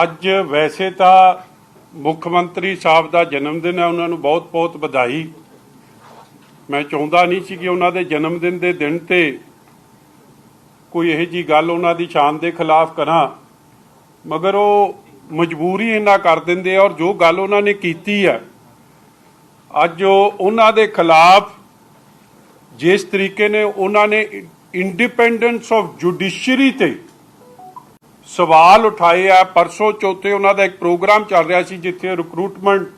ਅੱਜ ਵੈਸੇ ਤਾਂ ਮੁੱਖ ਮੰਤਰੀ ਸਾਹਿਬ ਦਾ ਜਨਮ ਦਿਨ ਹੈ, ਉਹਨਾਂ ਨੂੰ ਬਹੁਤ ਬਹੁਤ ਵਧਾਈ। ਮੈਂ ਚਾਹੁੰਦਾ ਨਹੀਂ ਸੀ ਕਿ ਉਹਨਾਂ ਦੇ ਜਨਮ ਦਿਨ ਦੇ ਦਿਨ ਤੇ ਕੋਈ ਇਹੋ ਜਿਹੀ ਗੱਲ ਉਹਨਾਂ ਦੀ ਸ਼ਾਨ ਦੇ ਖਿਲਾਫ ਕਰਾਂ, ਮਗਰ ਉਹ ਮਜਬੂਰੀ ਇਹਨਾਂ ਕਰ ਦਿੰਦੇ। ਔਰ ਜੋ ਗੱਲ ਉਹਨਾਂ ਨੇ ਕੀਤੀ ਹੈ ਅੱਜ ਉਹਨਾਂ ਦੇ ਖਿਲਾਫ ਜਿਸ ਤਰੀਕੇ ਨੇ ਉਹਨਾਂ ਨੇ ਇੰਡੀਪੈਂਡੈਂਸ ਆਫ ਜੁਡੀਸ਼ਰੀ ਤੇ ਸਵਾਲ ਉਠਾਏ ਆ। ਪਰਸੋਂ ਚੌਥੇ ਉਹਨਾਂ ਦਾ ਇੱਕ ਪ੍ਰੋਗਰਾਮ ਚੱਲ ਰਿਹਾ ਸੀ ਜਿੱਥੇ ਰਿਕਰੂਟਮੈਂਟ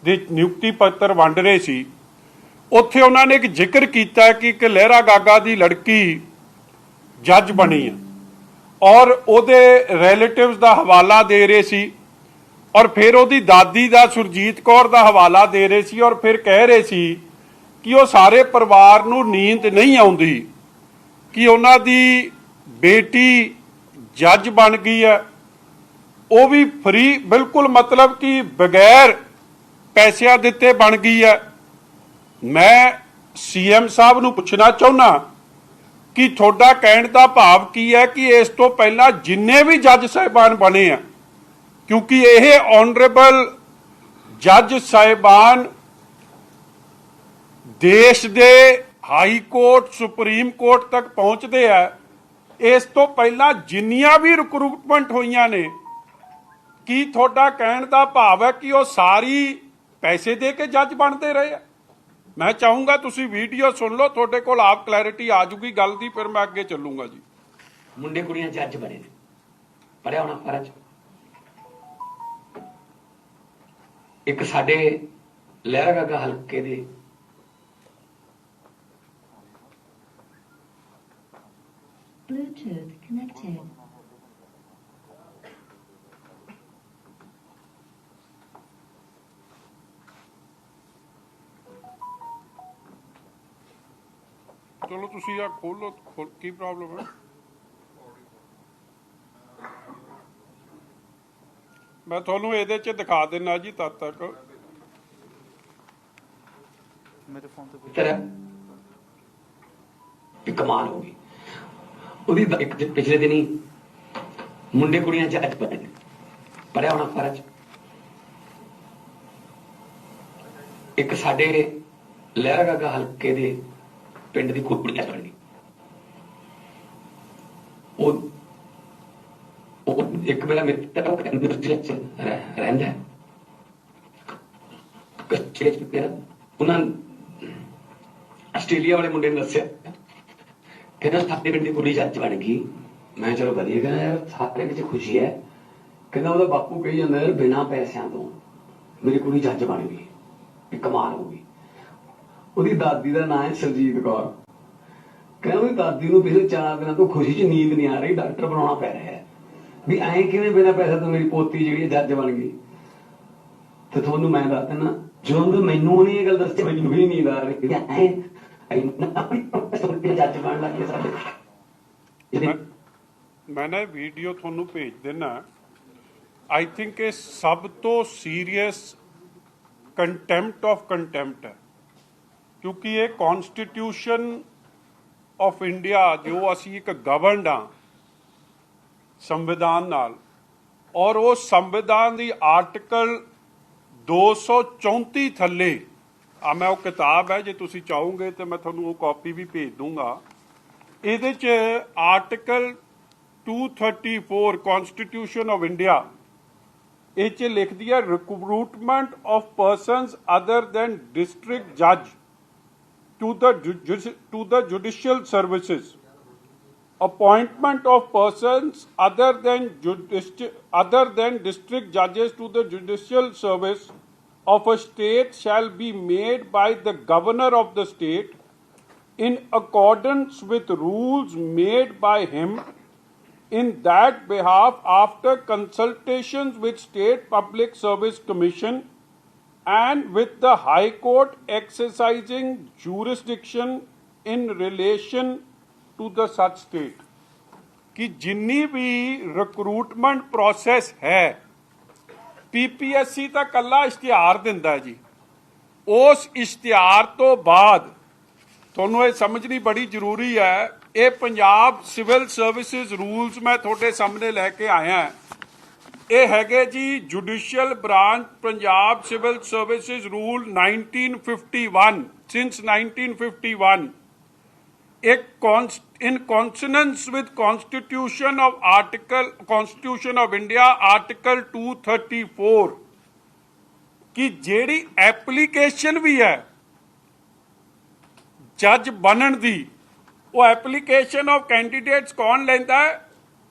ਦੇ ਨਿਯੁਕਤੀ ਪੱਤਰ ਵੰਡ ਰਹੇ ਸੀ। ਉੱਥੇ ਉਹਨਾਂ ਨੇ ਇੱਕ ਜ਼ਿਕਰ ਕੀਤਾ ਕਿ ਇੱਕ ਲਹਿਰਾ ਗਾਗਾ ਦੀ ਲੜਕੀ ਜੱਜ ਬਣੀ ਹੈ ਔਰ ਉਹਦੇ ਰਿਲੇਟਿਵਸ ਦਾ ਹਵਾਲਾ ਦੇ ਰਹੇ ਸੀ ਔਰ ਫਿਰ ਉਹਦੀ ਦਾਦੀ ਦਾ ਸੁਰਜੀਤ ਕੌਰ ਦਾ ਹਵਾਲਾ ਦੇ ਰਹੇ ਸੀ ਔਰ ਫਿਰ ਕਹਿ ਰਹੇ ਸੀ ਕਿ ਉਹ ਸਾਰੇ ਪਰਿਵਾਰ ਨੂੰ ਨੀਂਦ ਨਹੀਂ ਆਉਂਦੀ ਕਿ ਉਹਨਾਂ ਦੀ ਬੇਟੀ ਜੱਜ ਬਣ ਗਈ ਹੈ, ਉਹ ਵੀ ਫ੍ਰੀ, ਬਿਲਕੁਲ ਮਤਲਬ ਕਿ ਬਗੈਰ ਪੈਸਿਆਂ ਦਿੱਤੇ ਬਣ ਗਈ ਹੈ। ਮੈਂ ਸੀਐਮ ਸਾਹਿਬ ਨੂੰ ਪੁੱਛਣਾ ਚਾਹੁੰਦਾ ਕਿ ਤੁਹਾਡਾ ਕਹਿਣ ਦਾ ਭਾਵ ਕੀ ਹੈ ਕਿ ਇਸ ਤੋਂ ਪਹਿਲਾਂ ਜਿੰਨੇ ਵੀ ਜੱਜ ਸਾਹਿਬਾਨ ਬਣੇ ਆ, ਕਿਉਂਕਿ ਇਹ ਆਨਰੇਬਲ ਜੱਜ ਸਾਹਿਬਾਨ ਦੇਸ਼ ਦੇ ਹਾਈ ਕੋਰਟ ਸੁਪਰੀਮ ਕੋਰਟ ਤੱਕ ਪਹੁੰਚਦੇ ਆ, ਇਸ ਤੋਂ ਪਹਿਲਾਂ ਜਿੰਨੀਆਂ ਵੀ ਰਿਕਰੂਟਮੈਂਟ ਹੋਈਆਂ ਨੇ, ਕੀ ਤੁਹਾਡਾ ਕਹਿਣ ਦਾ ਭਾਵ ਹੈ ਕਿ ਉਹ ਸਾਰੀ ਪੈਸੇ ਦੇ ਕੇ ਜੱਜ ਬਣਦੇ ਰਹੇ ਆ? ਮੈਂ ਚਾਹੂੰਗਾ ਤੁਸੀਂ ਵੀਡੀਓ ਸੁਣ ਲਓ, ਤੁਹਾਡੇ ਕੋਲ ਆਪ ਕਲੈਰਿਟੀ ਆ ਜੂਗੀ ਗੱਲ ਦੀ, ਫਿਰ ਮੈਂ ਅੱਗੇ ਚੱਲੂੰਗਾ ਜੀ। ਮੁੰਡੇ ਕੁੜੀਆਂ ਜੱਜ ਬਣੇ ਨੇ, ਪੜਿਆ ਹੋਣਾ ਫਰਜ਼। ਇੱਕ ਸਾਡੇ ਲਹਿਰਾ ਗਾਗਾ ਹਲਕੇ ਦੇ Bluetooth connected. ਚਲੋ ਤੁਸੀਂ ਆ ਖੋਲੋ, ਕੀ ਪ੍ਰੋਬਲਮ ਹੈ? ਮੈਂ ਤੁਹਾਨੂੰ ਇਹਦੇ 'ਚ ਦਿਖਾ ਦਿੰਦਾ ਜੀ ਤਦ ਤੱਕ। ਮੇਰੇ ਫੋਨ ਤੇ ਇੱਕ ਕਮਾਲ ਹੋ ਗਈ ਉਹਦੀ। ਇੱਕ ਪਿਛਲੇ ਦਿਨੀ ਮੁੰਡੇ ਕੁੜੀਆਂ ਜੱਜ ਬਣੇ ਨੇ, ਪੜਿਆ ਹੋਣਾ ਫਰਜ਼। ਇੱਕ ਸਾਡੇ ਲਹਿਰਾ ਗਾਗਾ ਹਲਕੇ ਦੇ ਪਿੰਡ ਦੀ ਕੁੜੀ ਜੱਜ ਬਣ ਗਈ। ਉਹ ਇੱਕ ਮੇਰਾ ਮਿੱਤਰ ਰਹਿੰਦਾ ਹੈ ਕੱਚੇ ਚ, ਉਹਨਾਂ ਆਸਟ੍ਰੇਲੀਆ ਵਾਲੇ ਮੁੰਡੇ ਨੇ ਦੱਸਿਆ, ਕਹਿੰਦਾ ਸਾਡੇ ਪਿੰਡ ਦੀ ਕੁੜੀ ਜੱਜ ਬਣ ਗਈ। ਮੈਂ ਚਲੋ ਵਧੀਆ, ਕਹਿੰਦਾ ਯਾਰ ਸਾਰੇ ਵਿੱਚ ਖੁਸ਼ੀ ਹੈ। ਕਹਿੰਦਾ ਉਹਦਾ ਬਾਪੂ ਕਹੀ ਜਾਂਦਾ ਯਾਰ ਬਿਨਾਂ ਪੈਸਿਆਂ ਤੋਂ ਮੇਰੀ ਕੁੜੀ ਜੱਜ ਬਣ ਗਈ, ਇੱਕ ਕਮਾਲ ਹੋ ਗਈ। ਉਹਦੀ ਦਾਦੀ ਦਾ ਨਾਂ ਹੈ ਸੁਰਜੀਤ ਕੌਰ। ਕਹਿੰਦਾ ਉਹਦੀ ਦਾਦੀ ਨੂੰ ਪਿਛਲੇ 4 ਦਿਨਾਂ ਤੋਂ ਖੁਸ਼ੀ 'ਚ ਨੀਂਦ ਨਹੀਂ ਆ ਰਹੀ, ਡਾਕਟਰ ਬਣਾਉਣਾ ਪੈ ਰਿਹਾ ਹੈ ਵੀ ਐਂ ਕਿਵੇਂ ਬਿਨਾਂ ਪੈਸੇ ਤੋਂ ਮੇਰੀ ਪੋਤੀ ਜਿਹੜੀ ਜੱਜ ਬਣ ਗਈ। ਤੇ ਤੁਹਾਨੂੰ ਮੈਂ ਦੱਸ ਦਿੰਦਾ, ਜਦੋਂ ਮੈਨੂੰ ਉਹਨੇ ਇਹ ਗੱਲ ਦੱਸੀ ਮੈਨੂੰ ਵੀ ਨੀਂਦ ਆ ਰਹੀ। ਜੱਜ ਬਣ ਲੱਗੇ ਸਾਡੇ। ਮੈਂ ਨਾ ਵੀਡੀਓ ਤੁਹਾਨੂੰ ਭੇਜ ਦੇਣਾ। ਆਈ ਥਿੰਕ ਇਹ ਸਭ ਤੋਂ ਸੀਰੀਅਸ ਕੰਟੈਂਪਟ ਆਫ ਕੰਟੈਂਪਟ ਹੈ, ਕਿਉਂਕਿ ਇਹ ਕਨਸਟੀਟਿਊਸ਼ਨ ਆਫ ਇੰਡੀਆ ਜੋ ਅਸੀਂ ਇੱਕ ਗਵਰਨਡ ਹਾਂ ਸੰਵਿਧਾਨ ਨਾਲ, ਔਰ ਉਹ ਸੰਵਿਧਾਨ ਦੀ ਆਰਟੀਕਲ 234 ਥੱਲੇ ਆ, ਮੈਂ ਉਹ ਕਿਤਾਬ ਹੈ ਜੇ ਤੁਸੀਂ ਚਾਹੋਗੇ ਤੇ ਮੈਂ ਤੁਹਾਨੂੰ ਉਹ ਕਾਪੀ ਵੀ ਭੇਜ ਦੂੰਗਾ। ਇਹਦੇ 'ਚ ਆਰਟੀਕਲ 234 ਕਨਸਟੀਟਿਊਸ਼ਨ ਆਫ ਇੰਡੀਆ ਇਹ 'ਚ ਲਿਖਦੀ ਹੈ recruitment of persons other than district ਜੱਜ to the judicial services, appointment of persons other than district judges to the judicial service of a state shall be made by the governor of the state in accordance with rules made by him in that behalf after consultations with State Public Service Commission and with the High Court exercising jurisdiction in relation to the such state। कि जिन्नी भी recruitment process है PPSC ਤਾਂ ਕੱਲਾ ਇਸ਼ਤਿਹਾਰ ਦਿੰਦਾ ਜੀ, ਉਸ ਇਸ਼ਤਿਹਾਰ ਤੋਂ ਬਾਅਦ ਤੁਹਾਨੂੰ ਇਹ ਸਮਝਣੀ ਬੜੀ ਜ਼ਰੂਰੀ ਹੈ। ਇਹ ਪੰਜਾਬ ਸਿਵਲ ਸਰਵਿਸਿਜ਼ ਰੂਲਸ ਮੈਂ ਤੁਹਾਡੇ ਸਾਹਮਣੇ ਲੈ ਕੇ ਆਇਆ। ਇਹ ਹੈਗੇ ਜੀ judicial branch Punjab civil services rule 1951 since 1951 in consonance with Constitution of India Article 234 कि ਜਿਹੜੀ ਐਪਲੀਕੇਸ਼ਨ ਵੀ ਹੈ ਜੱਜ ਬਣਨ ਦੀ ਉਹ ਐਪਲੀਕੇਸ਼ਨ ਆਫ ਕੈਂਡੀਡੇਟਸ ਕੌਣ ਲੈਂਦਾ ਹੈ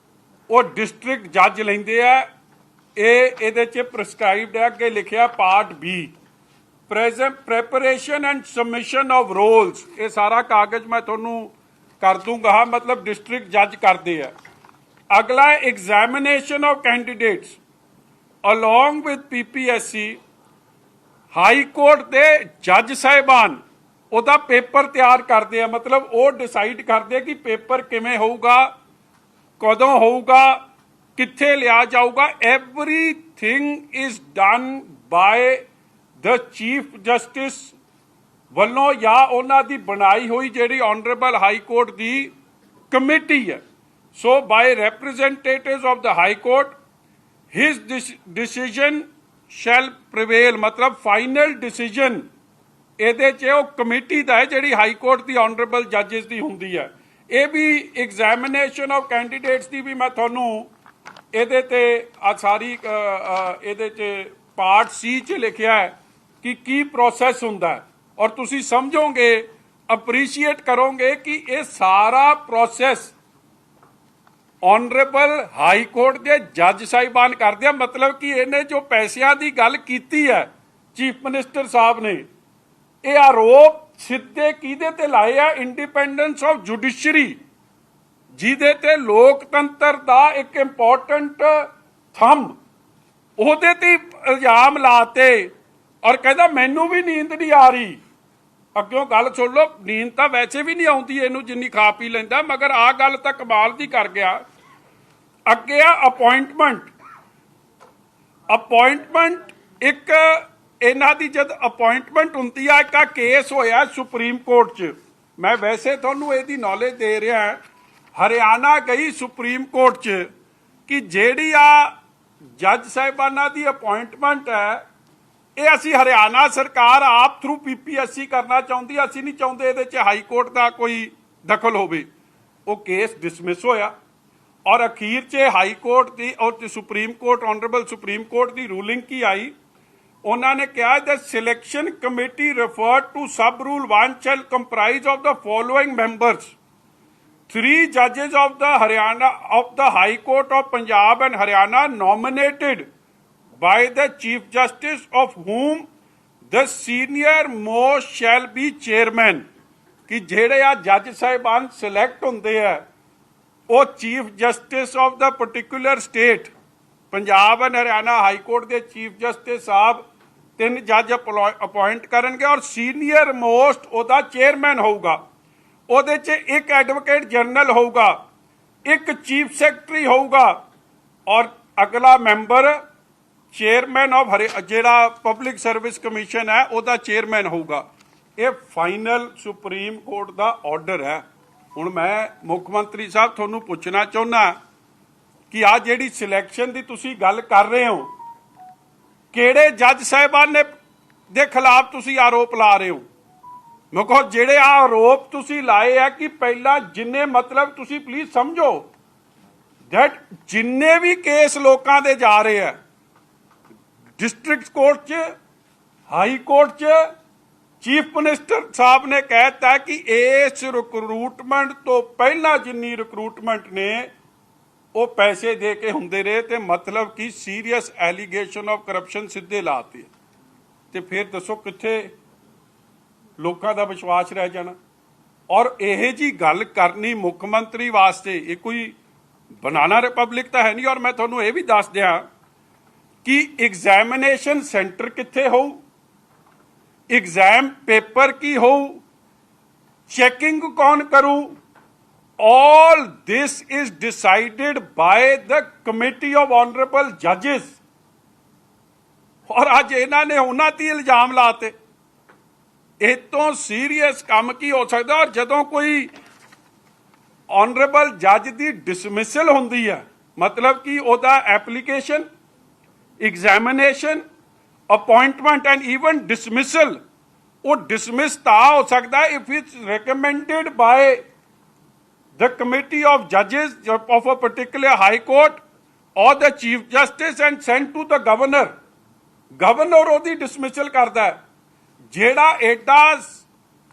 ਉਹ ਡਿਸਟ੍ਰਿਕਟ ਜੱਜ ਲੈਂਦੇ ਆ ਇਹਦੇ ਚ ਪ੍ਰਸਕ੍ਰਾਈਬਡ ਹੈ ਅੱਗੇ ਲਿਖਿਆ part B preparation and submission of roles ਇਹ ਸਾਰਾ ਕਾਗਜ਼ ਮੈਂ ਤੁਹਾਨੂੰ ਕਰ ਦੂੰਗਾ ਮਤਲਬ ਡਿਸਟ੍ਰਿਕਟ ਜੱਜ ਕਰਦੇ ਆ ਅਗਲਾ examination of candidates along with PPSC high court ਦੇ ਜੱਜ ਸਾਹਿਬਾਨ ਉਹਦਾ ਪੇਪਰ ਤਿਆਰ ਕਰਦੇ ਆ ਮਤਲਬ ਉਹ ਡਿਸਾਈਡ ਕਰਦੇ ਕਿ ਪੇਪਰ ਕਿਵੇਂ ਹੋਊਗਾ ਕਦੋਂ ਹੋਊਗਾ ਕਿੱਥੇ ਲਿਆ ਜਾਊਗਾ everything is done by the chief justice ਵੱਲੋਂ ਜਾਂ ਉਹਨਾਂ ਦੀ ਬਣਾਈ ਹੋਈ ਜਿਹੜੀ ਆਨਰੇਬਲ ਹਾਈ ਕੋਰਟ ਦੀ ਕਮੇਟੀ ਹੈ so by representatives of the high court his decision shall prevail ਮਤਲਬ ਫਾਈਨਲ ਡਿਸੀਜਨ ਇਹਦੇ 'ਚ ਉਹ ਕਮੇਟੀ ਦਾ ਹੈ ਜਿਹੜੀ ਹਾਈ ਕੋਰਟ ਦੀ ਆਨਰੇਬਲ ਜੱਜਿਸ ਦੀ ਹੁੰਦੀ ਹੈ ਇਹ ਵੀ ਐਗਜ਼ਾਮੀਨੇਸ਼ਨ ਆਫ ਕੈਂਡੀਡੇਟਸ ਦੀ ਵੀ ਮੈਂ ਤੁਹਾਨੂੰ ਇਹਦੇ ਤੇ ਆ ਸਾਰੀ ਇਹਦੇ 'ਚ ਪਾਰਟ ਸੀ 'ਚ ਲਿਖਿਆ ਹੈ ਕਿ ਕੀ ਪ੍ਰੋਸੈਸ ਹੁੰਦਾ ਹੈ ਔਰ ਤੁਸੀਂ ਸਮਝੋਗੇ ਅਪਰੀਸ਼ੀਏਟ ਕਰੋਗੇ ਕਿ ਇਹ ਸਾਰਾ ਪ੍ਰੋਸੈਸ ਆਨਰੇਬਲ ਹਾਈ ਕੋਰਟ ਦੇ ਜੱਜ ਸਾਹਿਬਾਨ ਕਰਦੇ ਆ ਮਤਲਬ ਕਿ ਇਹਨੇ ਜੋ ਪੈਸਿਆਂ ਦੀ ਗੱਲ ਕੀਤੀ ਹੈ ਚੀਫ ਮਿਨਿਸਟਰ ਸਾਹਿਬ ਨੇ ਇਹ ਆਰੋਪ ਸਿੱਧੇ ਕਿਹਦੇ ਤੇ ਲਾਏ ਆ ਇੰਡੀਪੈਂਡੈਂਸ ਆਫ ਜੁਡੀਸ਼ਰੀ ਜਿਹਦੇ ਤੇ ਲੋਕਤੰਤਰ ਦਾ ਇੱਕ ਇੰਪੋਰਟੈਂਟ ਥੰਮ ਉਹਦੇ ਤੇ ਇਲਜ਼ਾਮ ਲਾਤੇ ਔਰ ਕਹਿੰਦਾ ਮੈਨੂੰ ਵੀ ਨੀਂਦ ਨਹੀਂ ਆ ਰਹੀ ਅੱਗਿਓਂ ਗੱਲ ਸੁਣ ਲਓ ਨੀਂਦ ਤਾਂ ਵੈਸੇ ਵੀ ਨਹੀਂ ਆਉਂਦੀ ਇਹਨੂੰ ਜਿੰਨੀ ਖਾ ਪੀ ਲੈਂਦਾ ਮਗਰ ਆਹ ਗੱਲ ਤਾਂ ਕਮਾਲ ਦੀ ਕਰ ਗਿਆ ਅੱਗੇ ਆ ਅਪਾਇੰਟਮੈਂਟ ਇੱਕ ਇਹਨਾਂ ਦੀ ਜਦ ਅਪਾਇੰਟਮੈਂਟ ਹੁੰਦੀ ਆ ਇੱਕ ਕੇਸ ਹੋਇਆ ਸੁਪਰੀਮ ਕੋਰਟ 'ਚ ਮੈਂ ਵੈਸੇ ਤੁਹਾਨੂੰ ਇਹਦੀ ਨੌਲੇਜ ਦੇ ਰਿਹਾ ਹਰਿਆਣਾ ਗਈ ਸੁਪਰੀਮ ਕੋਰਟ 'ਚ ਕਿ ਜਿਹੜੀ ਆ ਜੱਜ ਸਾਹਿਬਾਨਾਂ ਦੀ ਅਪਾਇੰਟਮੈਂਟ ਹੈ ਇਹ ਅਸੀਂ ਹਰਿਆਣਾ ਸਰਕਾਰ ਆਪ ਥਰੂ PPSC ਕਰਨਾ ਚਾਹੁੰਦੀ ਅਸੀਂ ਨਹੀਂ ਚਾਹੁੰਦੇ ਇਹਦੇ 'ਚ ਹਾਈ ਕੋਰਟ ਦਾ ਕੋਈ ਦਖਲ ਹੋਵੇ ਉਹ ਕੇਸ ਡਿਸਮਿਸ ਹੋਇਆ ਔਰ ਅਖੀਰ 'ਚ ਹਾਈ ਕੋਰਟ ਦੀ ਔਰ supreme court honourable supreme court ਦੀ ਰੂਲਿੰਗ ਕੀ ਆਈ ਉਹਨਾਂ ਨੇ ਕਿਹਾ the selection committee referred to sub rule 1 shall comprise of the following members 3 judges of the Haryana of the High Court of Punjab and Haryana nominated by the Chief Justice of whom the senior most shall be chairman कि ਜਿਹੜੇ ਆ ਜੱਜ ਸਾਹਿਬਾਨ select ਹੁੰਦੇ ਆ ਉਹ chief justice of the particular state Punjab and Haryana high court ਦੇ chief justice ਸਾਹਿਬ 3 ਜੱਜ ਅਪਾਇੰਟ ਕਰਨਗੇ ਔਰ ਸੀਨੀਅਰ ਮੋਸਟ ਉਹਦਾ ਚੇਅਰਮੈਨ ਹੋਊਗਾ ਉਹਦੇ 'ਚ ਇੱਕ ਐਡਵੋਕੇਟ ਜਨਰਲ ਹੋਊਗਾ ਇੱਕ ਚੀਫ ਸੈਕਟਰੀ ਹੋਊਗਾ ਔਰ ਅਗਲਾ ਮੈਂਬਰ ਚੇਅਰਮੈਨ ਆਫ ਜਿਹੜਾ ਪਬਲਿਕ ਸਰਵਿਸ ਕਮਿਸ਼ਨ ਹੈ ਉਹਦਾ ਚੇਅਰਮੈਨ ਹੋਊਗਾ ਇਹ ਫਾਈਨਲ ਸੁਪਰੀਮ ਕੋਰਟ ਦਾ ਆਰਡਰ ਹੈ ਹੁਣ ਮੈਂ ਮੁੱਖ ਮੰਤਰੀ ਸਾਹਿਬ ਤੁਹਾਨੂੰ ਪੁੱਛਣਾ ਚਾਹੁੰਦਾ ਕਿ ਆ ਜਿਹੜੀ ਸਿਲੈਕਸ਼ਨ ਦੀ ਤੁਸੀਂ ਗੱਲ ਕਰ ਰਹੇ ਹੋ ਕਿਹੜੇ ਜੱਜ ਸਾਹਿਬਾਨ ਨੇ ਦੇ ਖਿਲਾਫ ਤੁਸੀਂ ਆਰੋਪ ਲਾ ਰਹੇ ਹੋ ਮੁਕੋ ਜਿਹੜੇ ਆ ਆਰੋਪ ਤੁਸੀਂ ਲਾਏ ਆ ਕਿ ਪਹਿਲਾਂ ਜਿੰਨੇ ਮਤਲਬ ਤੁਸੀਂ ਪਲੀਜ਼ ਸਮਝੋ ਦੈਟ ਜਿੰਨੇ ਵੀ ਕੇਸ ਲੋਕਾਂ ਦੇ ਜਾ ਰਹੇ ਆ ਡਿਸਟ੍ਰਿਕਟ ਕੋਰਟ 'ਚ ਹਾਈ ਕੋਰਟ 'ਚ ਚੀਫ ਮਿਨਿਸਟਰ ਸਾਹਿਬ ਨੇ ਕਹਿਤਾ ਕਿ ਇਸ ਰਿਕਰੂਟਮੈਂਟ ਤੋਂ ਪਹਿਲਾਂ ਜਿੰਨੀ ਰਿਕਰੂਟਮੈਂਟ ਨੇ ਉਹ ਪੈਸੇ ਦੇ ਕੇ ਹੁੰਦੇ ਰਹੇ ਤੇ ਮਤਲਬ ਕਿ ਸੀਰੀਅਸ ਐਲੀਗੇਸ਼ਨ ਆਫ ਕਰਪਸ਼ਨ ਸਿੱਧੇ ਲਾਤੇ ਤੇ ਫਿਰ ਦੱਸੋ ਕਿੱਥੇ ਲੋਕਾਂ ਦਾ ਵਿਸ਼ਵਾਸ ਰਹਿ ਜਾਣਾ ਔਰ ਇਹ ਜੀ ਗੱਲ ਕਰਨੀ ਮੁੱਖ ਮੰਤਰੀ ਵਾਸਤੇ ਇਹ ਕੋਈ ਬਨਾਨਾ ਰਿਪਬਲਿਕ ਤਾਂ ਹੈ ਨਹੀਂ ਔਰ ਮੈਂ ਤੁਹਾਨੂੰ ਇਹ ਵੀ ਦੱਸ ਦਿਆਂ ਕਿ ਐਗਜ਼ਾਮੀਨੇਸ਼ਨ ਸੈਂਟਰ ਕਿੱਥੇ ਹੋਊ एग्जाम पेपर की हो चेकिंग कौन करूं all this is decided by the committee of honorable judges और आज इन्होंने उन्हां ते इल्जाम लाते ਇਹ ਤੋਂ ਸੀਰੀਅਸ ਕੰਮ ਕੀ ਹੋ ਸਕਦਾ ਔਰ ਜਦੋਂ ਕੋਈ ਆਨਰੇਬਲ ਜੱਜ ਦੀ ਡਿਸਮਿਸਲ ਹੁੰਦੀ ਹੈ ਮਤਲਬ ਕਿ ਉਹਦਾ application examination, appointment and even dismissal, वो डिसमिस ਤਾਂ ਹੋ ਸਕਦਾ if it's recommended by the committee of judges of a particular high court or the chief justice and sent to the governor. Governor ਉਹਦੀ dismissal ਕਰਦਾ ਹੈ। ਜਿਹੜਾ ਐਡਾ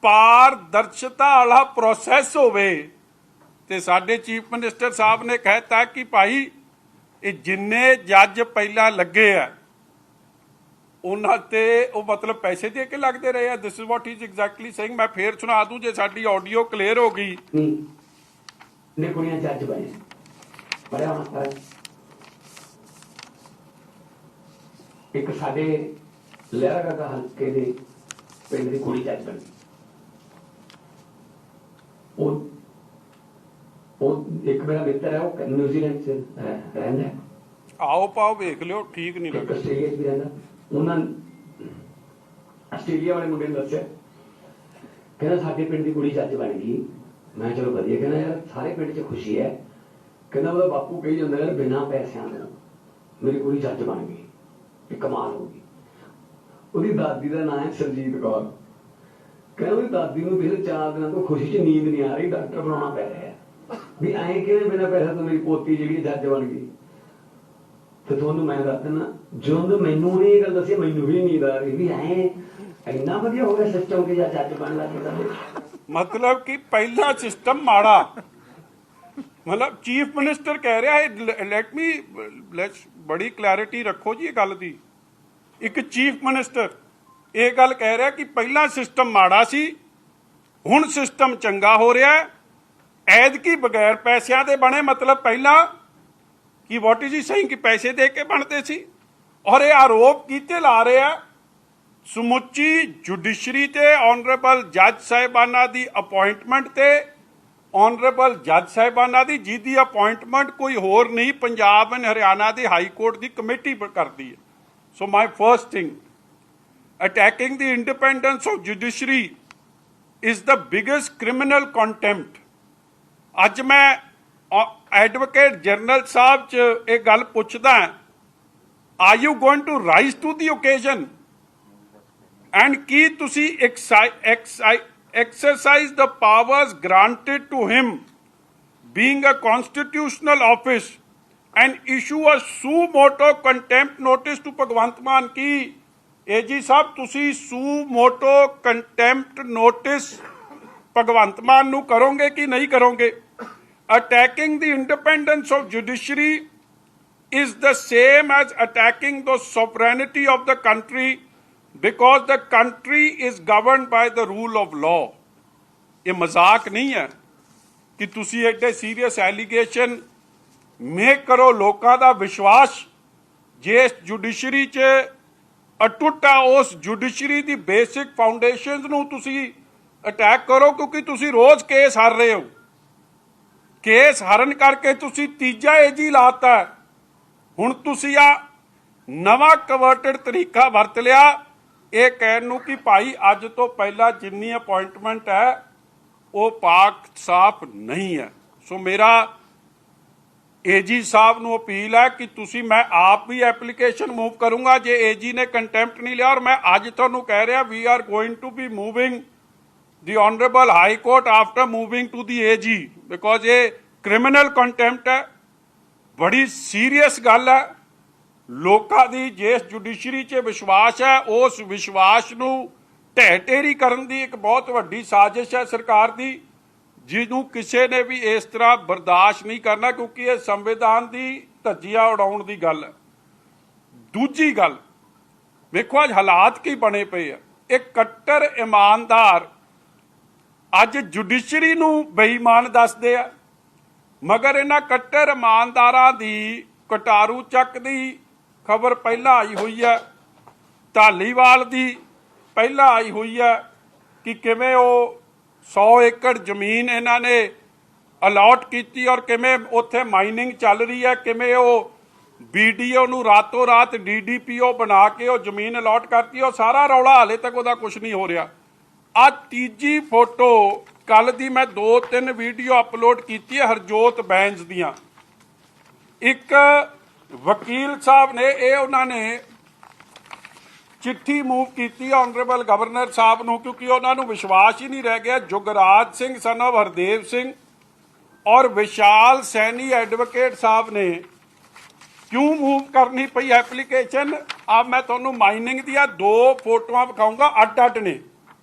ਪਾਰਦਰਸ਼ਤਾ ਵਾਲਾ ਪ੍ਰੋਸੈਸ ਹੋਵੇ ਤੇ ਸਾਡੇ ਚੀਫ ਮਿਨਿਸਟਰ ਸਾਹਿਬ ਨੇ ਕਹਿਤਾ ਕਿ ਭਾਈ ਇਹ ਜਿੰਨੇ ਜੱਜ ਪਹਿਲਾਂ ਲੱਗੇ ਆ ਉਹਨਾਂ ਤੇ ਉਹ ਮਤਲਬ ਪੈਸੇ ਦੇ ਕੇ ਲੱਗਦੇ ਰਹੇ ਆ। This is what he is exactly saying. ਮੈਂ ਫੇਰ ਸੁਣਾ ਦੂੰ ਜੇ ਸਾਡੀ ਆਡੀਓ ਕਲੀਅਰ ਹੋ ਗਈ। ਨੇ ਕੁੜੀਆਂ ਜੱਜ ਬਣੇ ਬੜਿਆ ਹੋਣਾ ਇੱਕ ਸਾਡੇ ਲਹਿਰਾਗਾਗਾ ਹਲਕੇ ਦੇ ਪਿੰਡ ਦੀ ਕੁੜੀ ਜੱਜ ਬਣੀ। ਉਹ ਇੱਕ ਮੇਰਾ ਮਿੱਤਰ ਹੈ, ਉਹ ਨਿਊਜ਼ੀਲੈਂਡ 'ਚ ਰਹਿੰਦਾ ਹੈ। ਆਓ ਪਾਓ ਵੇਖ ਲਿਓ, ਠੀਕ ਨਹੀਂ ਲੱਗਦਾ। ਆਸਟ੍ਰੇਲੀਆ 'ਚ ਵੀ ਰਹਿੰਦਾ। ਉਹਨਾਂ ਆਸਟ੍ਰੇਲੀਆ ਵਾਲੇ ਮੁੰਡੇ ਨੇ ਦੱਸਿਆ, ਕਹਿੰਦਾ ਸਾਡੇ ਪਿੰਡ ਦੀ ਕੁੜੀ ਜੱਜ ਬਣ ਗਈ। ਮੈਂ ਚਲੋ ਵਧੀਆ। ਕਹਿੰਦਾ ਯਾਰ ਸਾਰੇ ਪਿੰਡ 'ਚ ਖੁਸ਼ੀ ਹੈ। ਕਹਿੰਦਾ ਉਹਦਾ ਬਾਪੂ ਕਹੀ ਜਾਂਦਾ ਯਾਰ ਬਿਨਾਂ ਪੈਸਿਆਂ ਤੋਂ ਮੇਰੀ ਕੁੜੀ ਜੱਜ ਬਣ ਗਈ, ਇਹ ਕਮਾਲ ਹੋ ਗਈ। ਉਹਦੀ ਦਾਦੀ ਦਾ ਨਾਂ ਹੈ ਸਰਜੀਤ ਕੌਰ। ਕਹਿੰਦਾ ਉਹਦੀ ਦਾਦੀ ਨੂੰ ਪਿਛਲੇ 4 ਦਿਨਾਂ ਤੋਂ ਖੁਸ਼ੀ 'ਚ ਨੀਂਦ ਨਹੀਂ ਆ ਰਹੀ, ਡਾਕਟਰ ਬਣਾਉਣਾ ਪੈ ਰਿਹਾ ਵੀ ਐਂ ਕਿਵੇਂ ਬਿਨਾਂ ਪੈਸਿਆਂ ਤੋਂ ਮੇਰੀ ਪੋਤੀ ਜਿਹੜੀ ਜੱਜ ਬਣ ਗਈ। ਤੇ ਤੁਹਾਨੂੰ ਮੈਂ ਦੱਸ ਦਿੰਦਾ, ਜਦੋਂ ਮੈਨੂੰ ਇਹ ਗੱਲ ਦੱਸੀ ਮੈਨੂੰ ਵੀ ਨੀਂਦ ਆ ਰਹੀ ਵੀ ਇੰਨਾ ਵਧੀਆ ਹੋ ਗਿਆ ਸਿਸਟਮ ਕਿ ਜੱਜ ਬਣ ਲੱਗੇ। ਮਤਲਬ ਕਿ ਪਹਿਲਾ ਸਿਸਟਮ ਮਾੜਾ। ਮਤਲਬ ਚੀਫ ਮਿਨਿਸਟਰ ਕਹਿ ਰਿਹਾ ਹੈ, ਲੈਟਸ ਬੜੀ ਕਲੈਰਿਟੀ ਰੱਖੋ ਜੀ ਇਹ ਗੱਲ ਦੀ। ਇੱਕ ਚੀਫ ਮਿਨਿਸਟਰ ਇਹ ਗੱਲ ਕਹਿ ਰਿਹਾ ਕਿ ਪਹਿਲਾ ਸਿਸਟਮ ਮਾੜਾ ਸੀ, ਹੁਣ ਸਿਸਟਮ ਚੰਗਾ ਹੋ ਰਿਹਾ। ਐਤਕੀ ਬਗੈਰ ਪੈਸਿਆਂ ਦੇ ਬਣੇ, ਮਤਲਬ ਪਹਿਲਾਂ ਕਿ ਵਾਟ ਇਜ਼ ਹੀ ਸੇਇੰਗ ਕਿ ਪੈਸੇ ਦੇ ਕੇ ਬਣਦੇ ਸੀ। ਔਰ ਇਹ ਆਰੋਪ ਕੀਤੇ ਲਾ ਰਿਹਾ ਸਮੁੱਚੀ ਜੁਡੀਸ਼ਰੀ ਤੇ ਆਨਰੇਬਲ ਜੱਜ ਸਾਹਿਬਾਨਾਂ ਦੀ ਅਪਾਇੰਟਮੈਂਟ ਤੇ ਆਨਰੇਬਲ ਜੱਜ ਸਾਹਿਬਾਨਾਂ ਦੀ, ਜਿਹਦੀ ਅਪਾਇੰਟਮੈਂਟ ਕੋਈ ਹੋਰ ਨਹੀਂ ਪੰਜਾਬ ਐਂਡ ਹਰਿਆਣਾ ਦੀ ਹਾਈ ਕੋਰਟ ਦੀ ਕਮੇਟੀ ਕਰਦੀ ਹੈ। So my first thing, attacking the independence of judiciary is the biggest criminal contempt. ਅੱਜ ਮੈਂ ਐਡਵੋਕੇਟ ਜਨਰਲ ਸਾਹਿਬ 'ਚ ਇਹ ਗੱਲ ਪੁੱਛਦਾ, are you going to rise to the occasion and ਕੀ ਤੁਸੀਂ exercise the powers granted to him being a constitutional office and issue a suo moto contempt notice to Bhagwant Mann। की AG साहब तुसी suo moto contempt notice भगवंत मान नूं करोगे कि नहीं करोगे? Attacking the independence of judiciary is the same as attacking the sovereignty of the country, because the country is governed by the rule of law। ये मजाक नहीं है कि तुसी एडे सीरियस एलिगेशन मेक करो। लोगों का विश्वास जिस जुडिशरी च अटुट आ, उस जुडिशरी की बेसिक फाउंडेशनस नूं तुसी अटैक करो, क्योंकि तुसी रोज केस हार रहे हो। केस हारन करके तुसी तीजा एजी लाता। हुण तुसी आ नवा कवर्टेड तरीका वरत लिया ਇਹ ਕਹਿਣ ਨੂੰ ਕਿ ਭਾਈ ਅੱਜ ਤੋਂ ਪਹਿਲਾਂ ਜਿੰਨੀ ਅਪਾਇੰਟਮੈਂਟ ਹੈ ਉਹ ਪਾਕ ਸਾਫ ਨਹੀਂ ਹੈ। ਸੋ ਮੇਰਾ ਏਜੀ ਸਾਹਿਬ ਨੂੰ ਅਪੀਲ ਹੈ ਕਿ ਤੁਸੀਂ, ਮੈਂ ਆਪ ਵੀ ਐਪਲੀਕੇਸ਼ਨ ਮੂਵ ਕਰੂੰਗਾ ਜੇ ਏਜੀ ਨੇ ਕੰਟੈਂਪਟ ਨਹੀਂ ਲਿਆ। ਔਰ ਮੈਂ ਅੱਜ ਤੁਹਾਨੂੰ ਕਹਿ ਰਿਹਾ, we are going to be moving the honourable high court after moving to the AG, because ਇਹ ਕ੍ਰਿਮੀਨਲ ਕੰਟੈਂਪਟ ਹੈ। ਬੜੀ ਸੀਰੀਅਸ ਗੱਲ ਹੈ। ਲੋਕਾਂ ਦੀ ਜਿਸ ਜੁਡੀਸ਼ਰੀ 'ਚ ਵਿਸ਼ਵਾਸ ਹੈ, ਉਸ ਵਿਸ਼ਵਾਸ ਨੂੰ ਢਹਿ ਢੇਰੀ ਕਰਨ ਦੀ ਇੱਕ ਬਹੁਤ ਵੱਡੀ ਸਾਜ਼ਿਸ਼ ਹੈ ਸਰਕਾਰ ਦੀ, ਜਿਹਨੂੰ ਕਿਸੇ ਨੇ ਵੀ ਇਸ ਤਰ੍ਹਾਂ ਬਰਦਾਸ਼ਤ ਨਹੀਂ ਕਰਨਾ, ਕਿਉਂਕਿ ਇਹ ਸੰਵਿਧਾਨ ਦੀ ਧੱਜੀਆਂ ਉਡਾਉਣ ਦੀ ਗੱਲ ਹੈ। ਦੂਜੀ ਗੱਲ ਵੇਖੋ ਅੱਜ ਹਾਲਾਤ ਕੀ ਬਣੇ ਪਏ ਆ। ਇਹ ਕੱਟਰ ਇਮਾਨਦਾਰ ਅੱਜ ਜੁਡੀਸ਼ਰੀ ਨੂੰ ਬੇਈਮਾਨ ਦੱਸਦੇ ਆ, ਮਗਰ ਇਹਨਾਂ ਕੱਟਰ ਇਮਾਨਦਾਰਾਂ ਦੀ ਕਟਾਰੂ ਚੱਕ ਦੀ ਖਬਰ ਪਹਿਲਾਂ ਆਈ ਹੋਈ ਹੈ, ਧਾਲੀਵਾਲ ਦੀ ਪਹਿਲਾਂ ਆਈ ਹੋਈ ਹੈ ਕਿ ਕਿਵੇਂ ਉਹ 100 ਏਕੜ ਜ਼ਮੀਨ ਇਹਨਾਂ ਨੇ ਅਲਾਟ ਕੀਤੀ ਔਰ ਕਿਵੇਂ ਉੱਥੇ ਮਾਈਨਿੰਗ ਚੱਲ ਰਹੀ ਹੈ, ਕਿਵੇਂ ਉਹ BDO ਨੂੰ ਰਾਤੋਂ ਰਾਤ DDPO ਬਣਾ ਕੇ ਉਹ ਜ਼ਮੀਨ ਅਲਾਟ ਕਰਤੀ। ਉਹ ਸਾਰਾ ਰੌਲਾ ਹਾਲੇ ਤੱਕ ਉਹਦਾ ਕੁਝ ਨਹੀਂ ਹੋ ਰਿਹਾ। ਆ ਤੀਜੀ ਫੋਟੋ ਕੱਲ ਦੀ ਮੈਂ 2-3 ਵੀਡੀਓ ਅਪਲੋਡ ਕੀਤੀ ਹੈ ਹਰਜੋਤ ਬੈਂਸ ਦੀਆਂ। ਇੱਕ ਵਕੀਲ ਸਾਹਿਬ ਨੇ ਇਹ ਉਹਨਾਂ ਨੇ ਚਿੱਠੀ ਮੂਵ ਕੀਤੀ ਆਨਰੇਬਲ ਗਵਰਨਰ ਸਾਹਿਬ ਨੂੰ, ਕਿਉਂਕਿ ਉਹਨਾਂ ਨੂੰ ਵਿਸ਼ਵਾਸ ਹੀ ਨਹੀਂ ਰਹਿ ਗਿਆ। ਜੁਗਰਾਜ ਸਿੰਘ ਸਨ of ਹਰਦੇਵ ਸਿੰਘ ਔਰ ਵਿਸ਼ਾਲ ਸੈਣੀ ਐਡਵੋਕੇਟ ਸਾਹਿਬ ਨੇ ਕਿਉਂ ਮੂਵ ਕਰਨੀ ਪਈ ਐਪਲੀਕੇਸ਼ਨ। ਆ ਮੈਂ ਤੁਹਾਨੂੰ ਮਾਈਨਿੰਗ ਦੀਆਂ 2 ਫੋਟੋਆਂ ਵਿਖਾਊਂਗਾ, ਅੱਡ ਅੱਡ ਨੇ।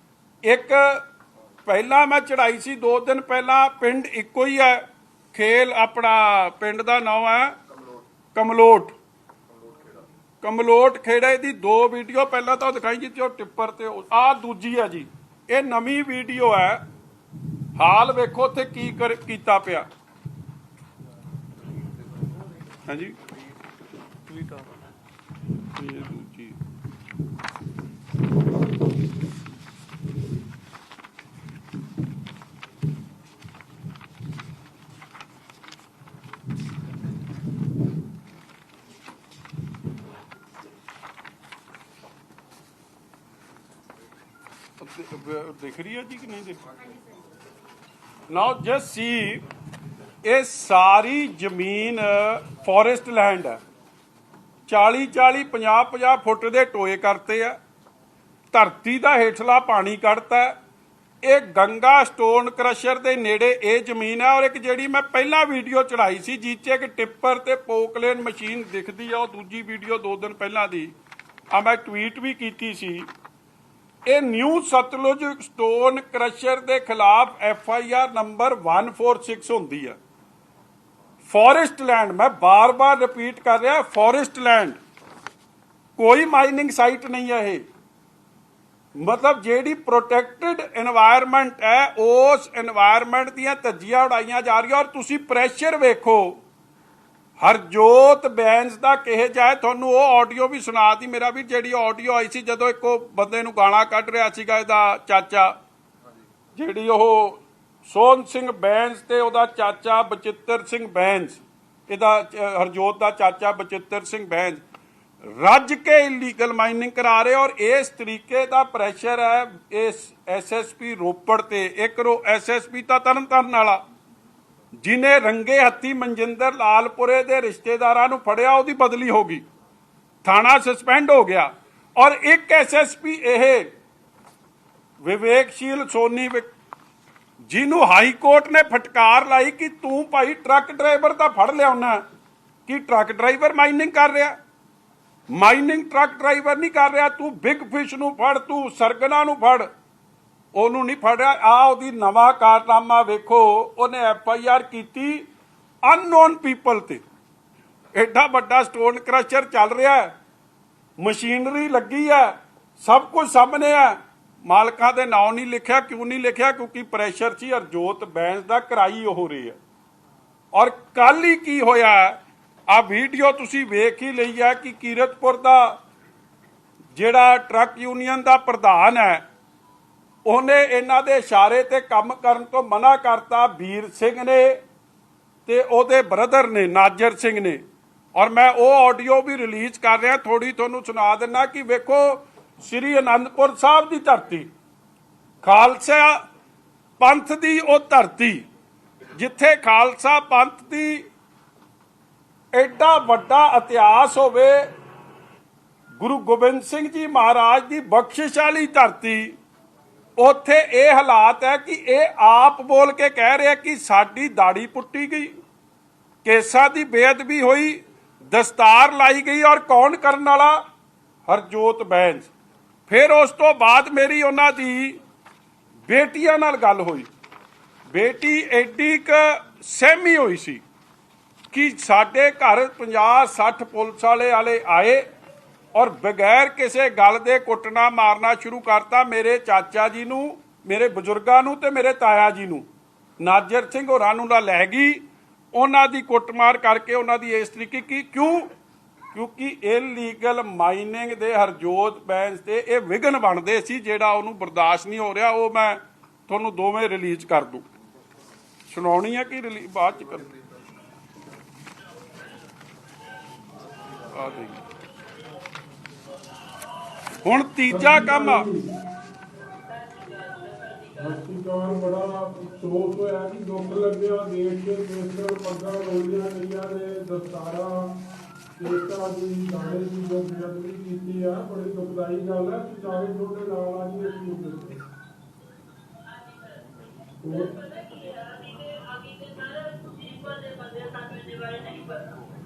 ਇੱਕ ਪਹਿਲਾਂ ਮੈਂ ਚੜਾਈ ਸੀ 2 ਦਿਨ ਪਹਿਲਾਂ, ਪਿੰਡ ਇੱਕੋ ਹੀ ਹੈ, ਖੇਲ ਆਪਣਾ ਪਿੰਡ ਦਾ ਨਾਮ ਹੈ ਕਮਲੋਟ, ਕਮਲੋਟ ਖੇੜੇ ਦੀ 2 ਵੀਡੀਓ ਪਹਿਲਾਂ ਤਾਂ ਦਿਖਾਈ ਜਿੱਥੇ ਉਹ ਟਿੱਪਰ ਤੇ ਆ ਦੂਜੀ ਹੈ ਜੀ, ਇਹ ਨਵੀਂ ਵੀਡੀਓ ਹੈ। ਹਾਲ ਵੇਖੋ ਉੱਥੇ ਕੀ ਕੀਤਾ ਪਿਆ। ਹਾਂਜੀ ਟਵੀਟ ਆ ਇਹ ਦੂਜੀ दिख रही है जी कि नहीं दिख रही। नाउ जस्ट सी, ये सारी जमीन फॉरेस्ट लैंड है। 40-40 50-50 फुट ਦੇ ਟੋਏ ਕਰਤੇ ਆ, ਧਰਤੀ ਦਾ ਹੇਠਲਾ ਪਾਣੀ ਕੱਢਤਾ। ਇਹ ਗੰਗਾ ਸਟੋਨ ਕ੍ਰਸ਼ਰ ਦੇ ਨੇੜੇ ਇਹ ਜ਼ਮੀਨ ਹੈ। ਔਰ ਇੱਕ ਜਿਹੜੀ ਮੈਂ ਪਹਿਲਾਂ ਵੀਡੀਓ ਚੜਾਈ ਸੀ ਜਿੱਥੇ ਇੱਕ ਟਿੱਪਰ ਤੇ ਪੋਕਲੇਨ ਮਸ਼ੀਨ ਦਿਖਦੀ ਆ, ਉਹ ਦੂਜੀ ਵੀਡੀਓ 2 ਦਿਨ ਪਹਿਲਾਂ ਦੀ ਆ, ਮੈਂ ਟਵੀਟ ਵੀ ਕੀਤੀ ਸੀ। ਇਹ ਨਿਊ ਸਤਲੁਜ ਸਟੋਨ ਕ੍ਰਸ਼ਰ ਦੇ ਖਿਲਾਫ FIR ਨੰਬਰ 146 ਹੁੰਦੀ ਹੈ। ਫੋਰੈਸਟ ਲੈਂਡ, ਮੈਂ ਬਾਰ-ਬਾਰ ਰਿਪੀਟ ਕਰ ਰਿਹਾ, ਫੋਰੈਸਟ ਲੈਂਡ, ਕੋਈ ਮਾਈਨਿੰਗ ਸਾਈਟ ਨਹੀਂ ਹੈ ਇਹ। ਮਤਲਬ ਜਿਹੜੀ ਪ੍ਰੋਟੈਕਟਡ এনवायरमेंट ਹੈ, ਉਸ এনवायरमेंट ਦੀਆਂ ਧੱਜੀਆਂ ਉਡਾਈਆਂ ਜਾ ਰਹੀਆਂ। ਔਰ ਤੁਸੀਂ ਪ੍ਰੈਸ਼ਰ ਵੇਖੋ ਹਰਜੋਤ ਬੈਂਸ ਦਾ ਕਿਹੇ ਜਾਏ। ਤੁਹਾਨੂੰ ਉਹ ਆਡੀਓ ਵੀ ਸੁਣਾਤੀ ਮੇਰਾ ਵੀ, ਜਿਹੜੀ ਆਡੀਓ ਆਈ ਸੀ ਜਦੋਂ ਇੱਕ ਬੰਦੇ ਨੂੰ ਗਾਲਾਂ ਕੱਢ ਰਿਹਾ ਸੀਗਾ ਇਹਦਾ ਚਾਚਾ, ਜਿਹੜੀ ਉਹ ਸੋਹਣ ਸਿੰਘ ਬੈਂਸ ਤੇ ਉਹਦਾ ਚਾਚਾ ਬਚਿੱਤਰ ਸਿੰਘ ਬੈਂਸ, ਇਹਦਾ ਹਰਜੋਤ ਦਾ ਚਾਚਾ ਬਚਿੱਤਰ ਸਿੰਘ ਬੈਂਸ ਰੱਜ ਕੇ ਇਲੀਗਲ ਮਾਈਨਿੰਗ ਕਰਾ ਰਹੇ। ਔਰ ਇਸ ਤਰੀਕੇ ਦਾ ਪ੍ਰੈਸ਼ਰ ਹੈ ਇਸ SSP ਰੋਪੜ ਤੇ, ਇੱਕ SSP ਤਾਂ ਤਰਨਤਾਰਨ ਵਾਲਾ ਜਿਹਨੇ ਰੰਗੇ ਹੱਥੀ ਮਨਜਿੰਦਰ ਲਾਲਪੁਰੇ ਦੇ ਰਿਸ਼ਤੇਦਾਰਾਂ ਨੂੰ ਫੜਿਆ, ਉਹਦੀ ਬਦਲੀ ਹੋ ਗਈ, ਥਾਣਾ ਸਸਪੈਂਡ ਹੋ ਗਿਆ। ਔਰ ਇੱਕ SSP ਇਹ ਵਿਵੇਕਸ਼ੀਲ ਸੋਨੀ ਜਿਹਨੂੰ ਹਾਈ ਕੋਰਟ ਨੇ ਫਟਕਾਰ ਲਾਈ ਕਿ ਤੂੰ ਭਾਈ ਟਰੱਕ ਡਰਾਈਵਰ ਤਾਂ ਫੜ ਲਿਆਉਣਾ, ਕਿ ਟਰੱਕ ਡਰਾਈਵਰ ਮਾਈਨਿੰਗ ਕਰ ਰਿਹਾ, ਮਾਈਨਿੰਗ ਟਰੱਕ ਡਰਾਈਵਰ ਨਹੀਂ ਕਰ ਰਿਹਾ, ਤੂੰ ਬਿਗ ਫਿਸ਼ ਨੂੰ ਫੜ, ਤੂੰ ਸਰਗਨਾ ਨੂੰ ਫੜ, ਉਹਨੂੰ ਨਹੀਂ ਫੜਿਆ। ਆ ਉਹਦੀ ਨਵਾਂ ਕਾਰਨਾਮਾ ਵੇਖੋ, ਉਹਨੇ FIR ਕੀਤੀ ਅਨਨੋਨ ਪੀਪਲ ਤੇ। ਐਡਾ ਵੱਡਾ ਸਟੋਨ ਕ੍ਰਸ਼ਰ ਚੱਲ ਰਿਹਾ, ਮਸ਼ੀਨਰੀ ਲੱਗੀ ਹੈ, ਸਭ ਕੁਝ ਸਾਹਮਣੇ ਹੈ, ਮਾਲਕਾਂ ਦੇ ਨਾਂ ਨਹੀਂ ਲਿਖਿਆ। ਕਿਉਂ ਨਹੀਂ ਲਿਖਿਆ? ਕਿਉਂਕਿ ਪ੍ਰੈਸ਼ਰ ਸੀ ਹਰਜੋਤ ਬੈਂਸ ਦਾ, ਕਰਾਈ ਹੋ ਰਹੀ ਹੈ। ਔਰ ਕੱਲ ਹੀ ਕੀ ਹੋਇਆ, ਆ ਵੀਡੀਓ ਤੁਸੀਂ ਵੇਖ ਹੀ ਲਈ ਹੈ ਕਿ ਕੀਰਤਪੁਰ ਦਾ ਜਿਹੜਾ ਟਰੱਕ ਯੂਨੀਅਨ ਦਾ ਪ੍ਰਧਾਨ ਹੈ, ਉਹਨੇ ਇਹਨਾਂ ਦੇ ਇਸ਼ਾਰੇ ਤੇ ਕੰਮ ਕਰਨ ਤੋਂ ਮਨਾ ਕਰਤਾ ਵੀਰ ਸਿੰਘ ਨੇ ਤੇ ਉਹਦੇ ਬ੍ਰਦਰ ਨੇ ਨਾਜਰ ਸਿੰਘ ਨੇ। ਔਰ ਮੈਂ ਉਹ ਆਡੀਓ ਵੀ ਰਿਲੀਜ਼ ਕਰ ਰਿਹਾ, ਥੋੜੀ ਤੁਹਾਨੂੰ ਸੁਣਾ ਦਿੰਦਾ ਕਿ ਵੇਖੋ ਸ੍ਰੀ ਅਨੰਦਪੁਰ ਸਾਹਿਬ ਦੀ ਧਰਤੀ, ਖਾਲਸਾ ਪੰਥ ਦੀ ਉਹ ਧਰਤੀ ਜਿੱਥੇ ਖਾਲਸਾ ਪੰਥ ਦੀ ਐਡਾ ਵੱਡਾ ਇਤਿਹਾਸ ਹੋਵੇ, ਗੁਰੂ ਗੋਬਿੰਦ ਸਿੰਘ ਜੀ ਮਹਾਰਾਜ ਦੀ ਬਖਸ਼ਿਸ਼ ਵਾਲੀ ਧਰਤੀ, ਉੱਥੇ ਇਹ ਹਾਲਾਤ ਹੈ ਕਿ ਇਹ ਆਪ ਬੋਲ ਕੇ ਕਹਿ ਰਿਹਾ ਕਿ ਸਾਡੀ ਦਾੜੀ ਪੁੱਟੀ ਗਈ, ਕੇਸਾਂ ਦੀ ਬੇਅਦਬੀ ਹੋਈ, ਦਸਤਾਰ ਲਾਈ ਗਈ। ਔਰ ਕੌਣ ਕਰਨ ਵਾਲਾ? ਹਰਜੋਤ ਬੈਂਸ। ਫਿਰ ਉਸ ਤੋਂ ਬਾਅਦ ਮੇਰੀ ਉਹਨਾਂ ਦੀ ਬੇਟੀਆਂ ਨਾਲ ਗੱਲ ਹੋਈ। ਬੇਟੀ ਐਡੀ ਕ ਸਹਿਮੀ ਹੋਈ ਸੀ ਕਿ ਸਾਡੇ ਘਰ 50-60 ਪੁਲਿਸ ਵਾਲੇ ਆਏ ਔਰ ਬਗੈਰ ਕਿਸੇ ਗੱਲ ਦੇ ਕੁੱਟਣਾ ਮਾਰਨਾ ਸ਼ੁਰੂ ਕਰਤਾ ਮੇਰੇ ਚਾਚਾ ਜੀ ਨੂੰ, ਮੇਰੇ ਬਜ਼ੁਰਗਾਂ ਨੂੰ ਤੇ ਮੇਰੇ ਤਾਇਆ ਜੀ ਨੂੰ। ਨਾਜਰ ਸਿੰਘ ਹੋਰਾਂ ਨੂੰ ਲੈ ਗਈ, ਉਹਨਾਂ ਦੀ ਕੁੱਟਮਾਰ ਕਰਕੇ ਉਹਨਾਂ ਦੀ ਇਸ ਤਰੀਕੇ ਕੀ। ਕਿਉਂ? ਕਿਉਂਕਿ ਇਲੀਗਲ ਮਾਈਨਿੰਗ ਦੇ ਹਰਜੋਤ ਬੈਂਸ ਤੇ ਇਹ ਵਿਘਨ ਬਣਦੇ ਸੀ, ਜਿਹੜਾ ਉਹਨੂੰ ਬਰਦਾਸ਼ਤ ਨਹੀਂ ਹੋ ਰਿਹਾ। ਉਹ ਮੈਂ ਤੁਹਾਨੂੰ ਦੋਵੇਂ ਰਿਲੀਜ਼ ਕਰ ਦੂੰ। ਸੁਣਾਉਣੀ ਹੈ ਕਿ ਬਾਅਦ ਚ ਕਰ? ਆ ਦੇਖੀ ਹੁਣ ਤੀਜਾ ਕੰਮ ਬੜਾ ਅਫਸੋਸ ਹੋਇਆ ਕਿ ਦੁੱਖ ਲੱਗਿਆ ਦੇਸ਼ ਦੇ ਪੱਗਾਂ ਰੋਲੀਆਂ ਗਈਆਂ ਨੇ, ਦਸਤਾਰਾਂ ਇਸ ਤਰ੍ਹਾਂ ਦੀ ਦਾਣੇ ਦੀ ਜੋ ਬੇਅਦਬੀ ਕੀਤੀ ਆ ਬੜੀ ਦੁਖਦਾਈ ਗੱਲ ਹੈ ਕਿ ਸਾਰੇ ਤੁਹਾਡੇ ਨਾਲ ਆ ਜੀ ਇਸ ਮੁੱਦੇ ਤੇ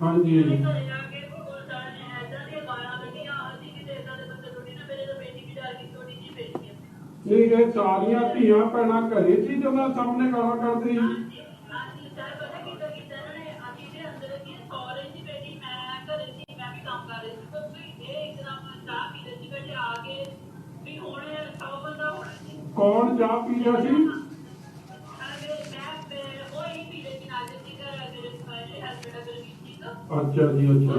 ਹਾਂਜੀ ਨਹੀਂ ਇਹ ਸਾਰੀਆਂ ਧੀਆਂ ਭੈਣਾਂ ਘਰੇ ਸੀ ਜਦੋਂ ਸਾਹਮਣੇ ਗਾਲਾਂ ਕੱਢਦੀ ਸੀ ਕੌਣ ਚਾਹ ਪੀ ਰਿਹਾ ਸੀ ਅੱਛਾ ਜੀ ਅੱਛਾ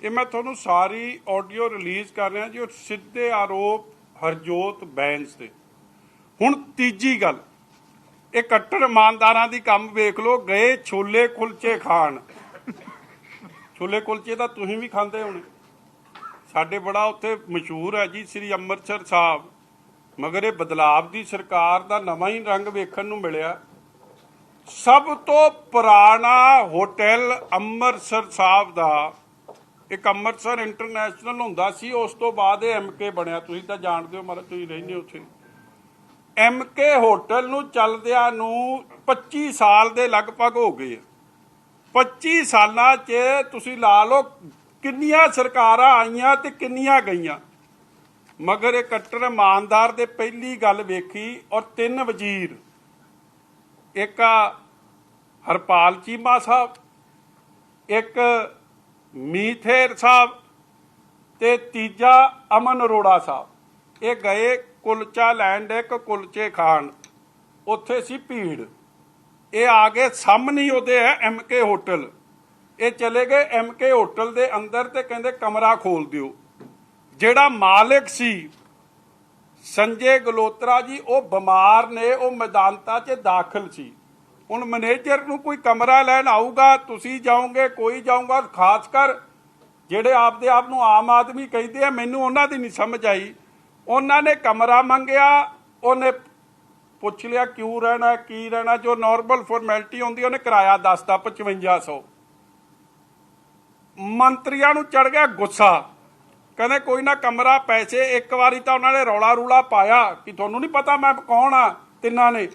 ਇਹ ਮੈਂ ਤੁਹਾਨੂੰ ਸਾਰੀ ਆਡੀਓ ਰਿਲੀਜ਼ ਕਰ ਰਿਹਾ ਜੀ, ਸਿੱਧੇ ਆਰੋਪ ਹਰਜੋਤ ਬੈਂਸ ਤੇ। ਹੁਣ ਤੀਜੀ ਗੱਲ, ਇਹ ਕੱਟੜ ਇਮਾਨਦਾਰਾਂ ਦੀ ਕੰਮ ਵੇਖ ਲਓ, ਗਏ ਛੋਲੇ ਕੁਲਚੇ ਖਾਣ। ਛੋਲੇ ਕੁਲਚੇ ਤਾਂ ਤੁਸੀਂ ਵੀ ਖਾਂਦੇ ਹੋਣੇ, ਸਾਡੇ ਬੜਾ ਉੱਥੇ ਮਸ਼ਹੂਰ ਹੈ ਜੀ ਸ੍ਰੀ ਅੰਮ੍ਰਿਤਸਰ ਸਾਹਿਬ। ਮਗਰ ਇਹ ਬਦਲਾਵ ਦੀ ਸਰਕਾਰ ਦਾ ਨਵਾਂ ਹੀ ਰੰਗ ਵੇਖਣ ਨੂੰ ਮਿਲਿਆ। ਸਭ ਤੋਂ ਪੁਰਾਣਾ ਹੋਟਲ ਅੰਮ੍ਰਿਤਸਰ ਸਾਹਿਬ ਦਾ ਇੱਕ ਅੰਮ੍ਰਿਤਸਰ ਇੰਟਰਨੈਸ਼ਨਲ ਹੁੰਦਾ ਸੀ, ਉਸ ਤੋਂ ਬਾਅਦ ਇਹ MK ਬਣਿਆ। ਤੁਸੀਂ ਤਾਂ ਜਾਣਦੇ ਹੋ, ਮਤਲਬ ਤੁਸੀਂ ਰਹਿੰਦੇ ਉੱਥੇ। MK ਹੋਟਲ ਨੂੰ ਚੱਲਦਿਆਂ ਨੂੰ 25 ਸਾਲ ਦੇ ਲਗਭਗ ਹੋ ਗਏ। 25 ਸਾਲਾਂ 'ਚ ਤੁਸੀਂ ਲਾ ਲਓ ਕਿੰਨੀਆਂ ਸਰਕਾਰਾਂ ਆਈਆਂ ਤੇ ਕਿੰਨੀਆਂ ਗਈਆਂ। ਮਗਰ ਇਹ ਕੱਟੜ ਇਮਾਨਦਾਰ ਦੇ ਪਹਿਲੀ ਗੱਲ ਵੇਖੀ, ਔਰ 3 ਵਜ਼ੀਰ, ਇੱਕ ਹਰਪਾਲ ਚੀਮਾ ਸਾਹਿਬ, ਇੱਕ ਮੀਥੇਰ ਸਾਹਿਬ ਤੇ ਤੀਜਾ ਅਮਨ ਅਰੋੜਾ ਸਾਹਿਬ। ਇਹ ਗਏ ਕੁਲਚਾ ਲੈਂਡ, ਇੱਕ ਕੁਲਚੇ ਖਾਣ, ਉੱਥੇ ਸੀ ਭੀੜ। ਇਹ ਆ ਗਏ ਸਾਹਮਣੇ ਉਹਦੇ ਹੈ MK ਹੋਟਲ। ਇਹ ਚਲੇ ਗਏ MK ਹੋਟਲ ਦੇ ਅੰਦਰ ਤੇ ਕਹਿੰਦੇ ਕਮਰਾ ਖੋਲ ਦਿਓ। ਜਿਹੜਾ ਮਾਲਕ ਸੀ ਸੰਜੇ ਗਲੋਤਰਾ ਜੀ, ਉਹ ਬਿਮਾਰ ਨੇ, ਉਹ ਮੈਦਾਨਤਾ 'ਚ ਦਾਖਲ ਸੀ। ਹੁਣ ਮੈਨੇਜਰ ਨੂੰ ਕੋਈ ਕਮਰਾ ਲੈਣ ਆਊਗਾ, ਤੁਸੀਂ ਜਾਓਗੇ, ਕੋਈ ਜਾਊਗਾ, ਖਾਸ ਕਰ ਜਿਹੜੇ ਆਪਦੇ ਆਪ ਨੂੰ ਆਮ ਆਦਮੀ ਕਹਿੰਦੇ ਆ, ਮੈਨੂੰ ਉਹਨਾਂ ਦੀ ਨਹੀਂ ਸਮਝ ਆਈ। ਉਹਨਾਂ ਨੇ ਕਮਰਾ ਮੰਗਿਆ, ਉਹਨੇ ਪੁੱਛ ਲਿਆ ਕਿਉਂ ਰਹਿਣਾ, ਕੀ ਰਹਿਣਾ, ਜੋ ਨਾਰਮਲ ਫਾਰਮੈਲਿਟੀ ਹੁੰਦੀ, ਉਹਨੇ ਕਿਰਾਇਆ ਦੱਸਤਾ 5500। ਮੰਤਰੀਆਂ ਨੂੰ ਚੜ ਗਿਆ ਗੁੱਸਾ, ਕਹਿੰਦੇ ਕੋਈ ਨਾ ਕਮਰਾ, ਪੈਸੇ। ਇੱਕ ਵਾਰੀ ਤਾਂ ਉਹਨਾਂ ਨੇ ਰੌਲਾ ਰੂਲਾ ਪਾਇਆ ਕਿ ਤੁਹਾਨੂੰ ਨਹੀਂ ਪਤਾ ਮੈਂ ਕੌਣ ਆ, ਤਿੰਨਾਂ ਨੇ।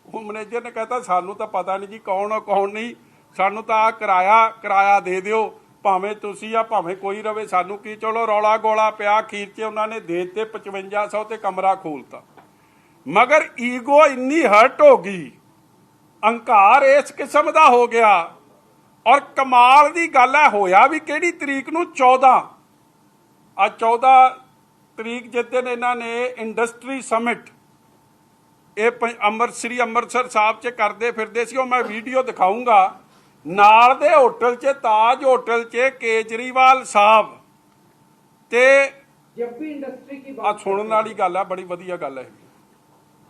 ਉਹ ਮੈਨੇਜਰ ਨੇ ਕਹਿਤਾ ਸਾਨੂੰ ਤਾਂ ਪਤਾ ਨਹੀਂ ਜੀ ਕੌਣ ਆ ਕੌਣ ਨਹੀਂ, ਸਾਨੂੰ ਤਾਂ ਕਿਰਾਇਆ ਦੇ ਦਿਓ, ਭਾਵੇਂ ਤੁਸੀਂ ਆ ਭਾਵੇਂ ਕੋਈ ਰਵੇ, ਸਾਨੂੰ ਕੀ। ਚਲੋ ਰੌਲਾ ਗੋਲਾ ਪਿਆ, ਅਖੀਰ 'ਚ ਉਹਨਾਂ ਨੇ ਦੇ ਦਿੱਤੇ 5500 ਤੇ ਕਮਰਾ ਖੋਲਤਾ। ਮਗਰ ਈਗੋ ਇੰਨੀ ਹਰਟ ਹੋ ਗਈ, ਅਹੰਕਾਰ ਇਸ ਕਿਸਮ ਦਾ ਹੋ ਗਿਆ। ਔਰ ਕਮਾਲ ਦੀ ਗੱਲ ਹੈ, ਹੋਇਆ ਵੀ ਕਿਹੜੀ ਤਰੀਕ ਨੂੰ, 14 ਤਰੀਕ ਜਿਸ ਦਿਨ ਇਹਨਾਂ ਨੇ ਇੰਡਸਟਰੀ ਸਮਿਟ ਇਹ ਸ੍ਰੀ ਅੰਮ੍ਰਿਤਸਰ ਸਾਹਿਬ 'ਚ ਕਰਦੇ ਫਿਰਦੇ ਸੀ। ਉਹ ਮੈਂ ਵੀਡੀਓ ਦਿਖਾਊਂਗਾ। ਨਾਲ ਦੇ ਹੋਟਲ 'ਚ, ਤਾਜ ਹੋਟਲ 'ਚ ਕੇਜਰੀਵਾਲ ਸਾਹਿਬ ਤੇ जब भी इंडस्ट्री की बात सुनने वाली गल है, बड़ी वधिया गल है।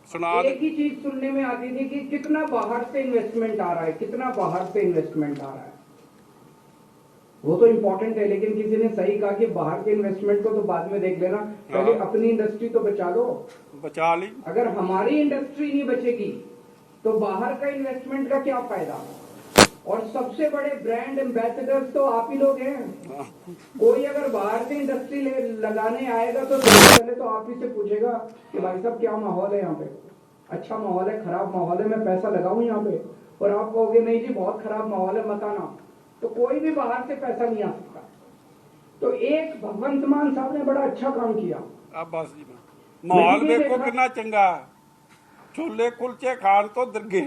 सुना एक ही चीज सुनने में आती थी कि कितना बाहर से इन्वेस्टमेंट आ रहा है, कितना बाहर से इन्वेस्टमेंट आ रहा है। वो तो इम्पोर्टेंट है, लेकिन किसी ने सही कहा कि बाहर के इन्वेस्टमेंट को तो बाद में देख लेना, पहले अपनी इंडस्ट्री तो बचा लो। बचा ली। अगर हमारी इंडस्ट्री नहीं बचेगी तो बाहर का इन्वेस्टमेंट का क्या फायदा। और सबसे बड़े ब्रांड एम्बेसडर्स तो आप ही लोग हैं। कोई अगर बाहर से इंडस्ट्री लगाने आएगा तो सबसे पहले तो आप ही से पूछेगा कि भाई साहब क्या माहौल है यहाँ पे, अच्छा माहौल है, खराब माहौल है, मैं पैसा लगाऊं यहाँ पे। और आप कहोगे नहीं जी बहुत खराब माहौल है, मत आना, तो कोई भी बाहर से पैसा नहीं आ सकता। तो एक भगवंत मान साहब ने बड़ा अच्छा काम किया। अब बस जी माहौल देखो कितना चंगा, छोले कुलचे खान तो दरगे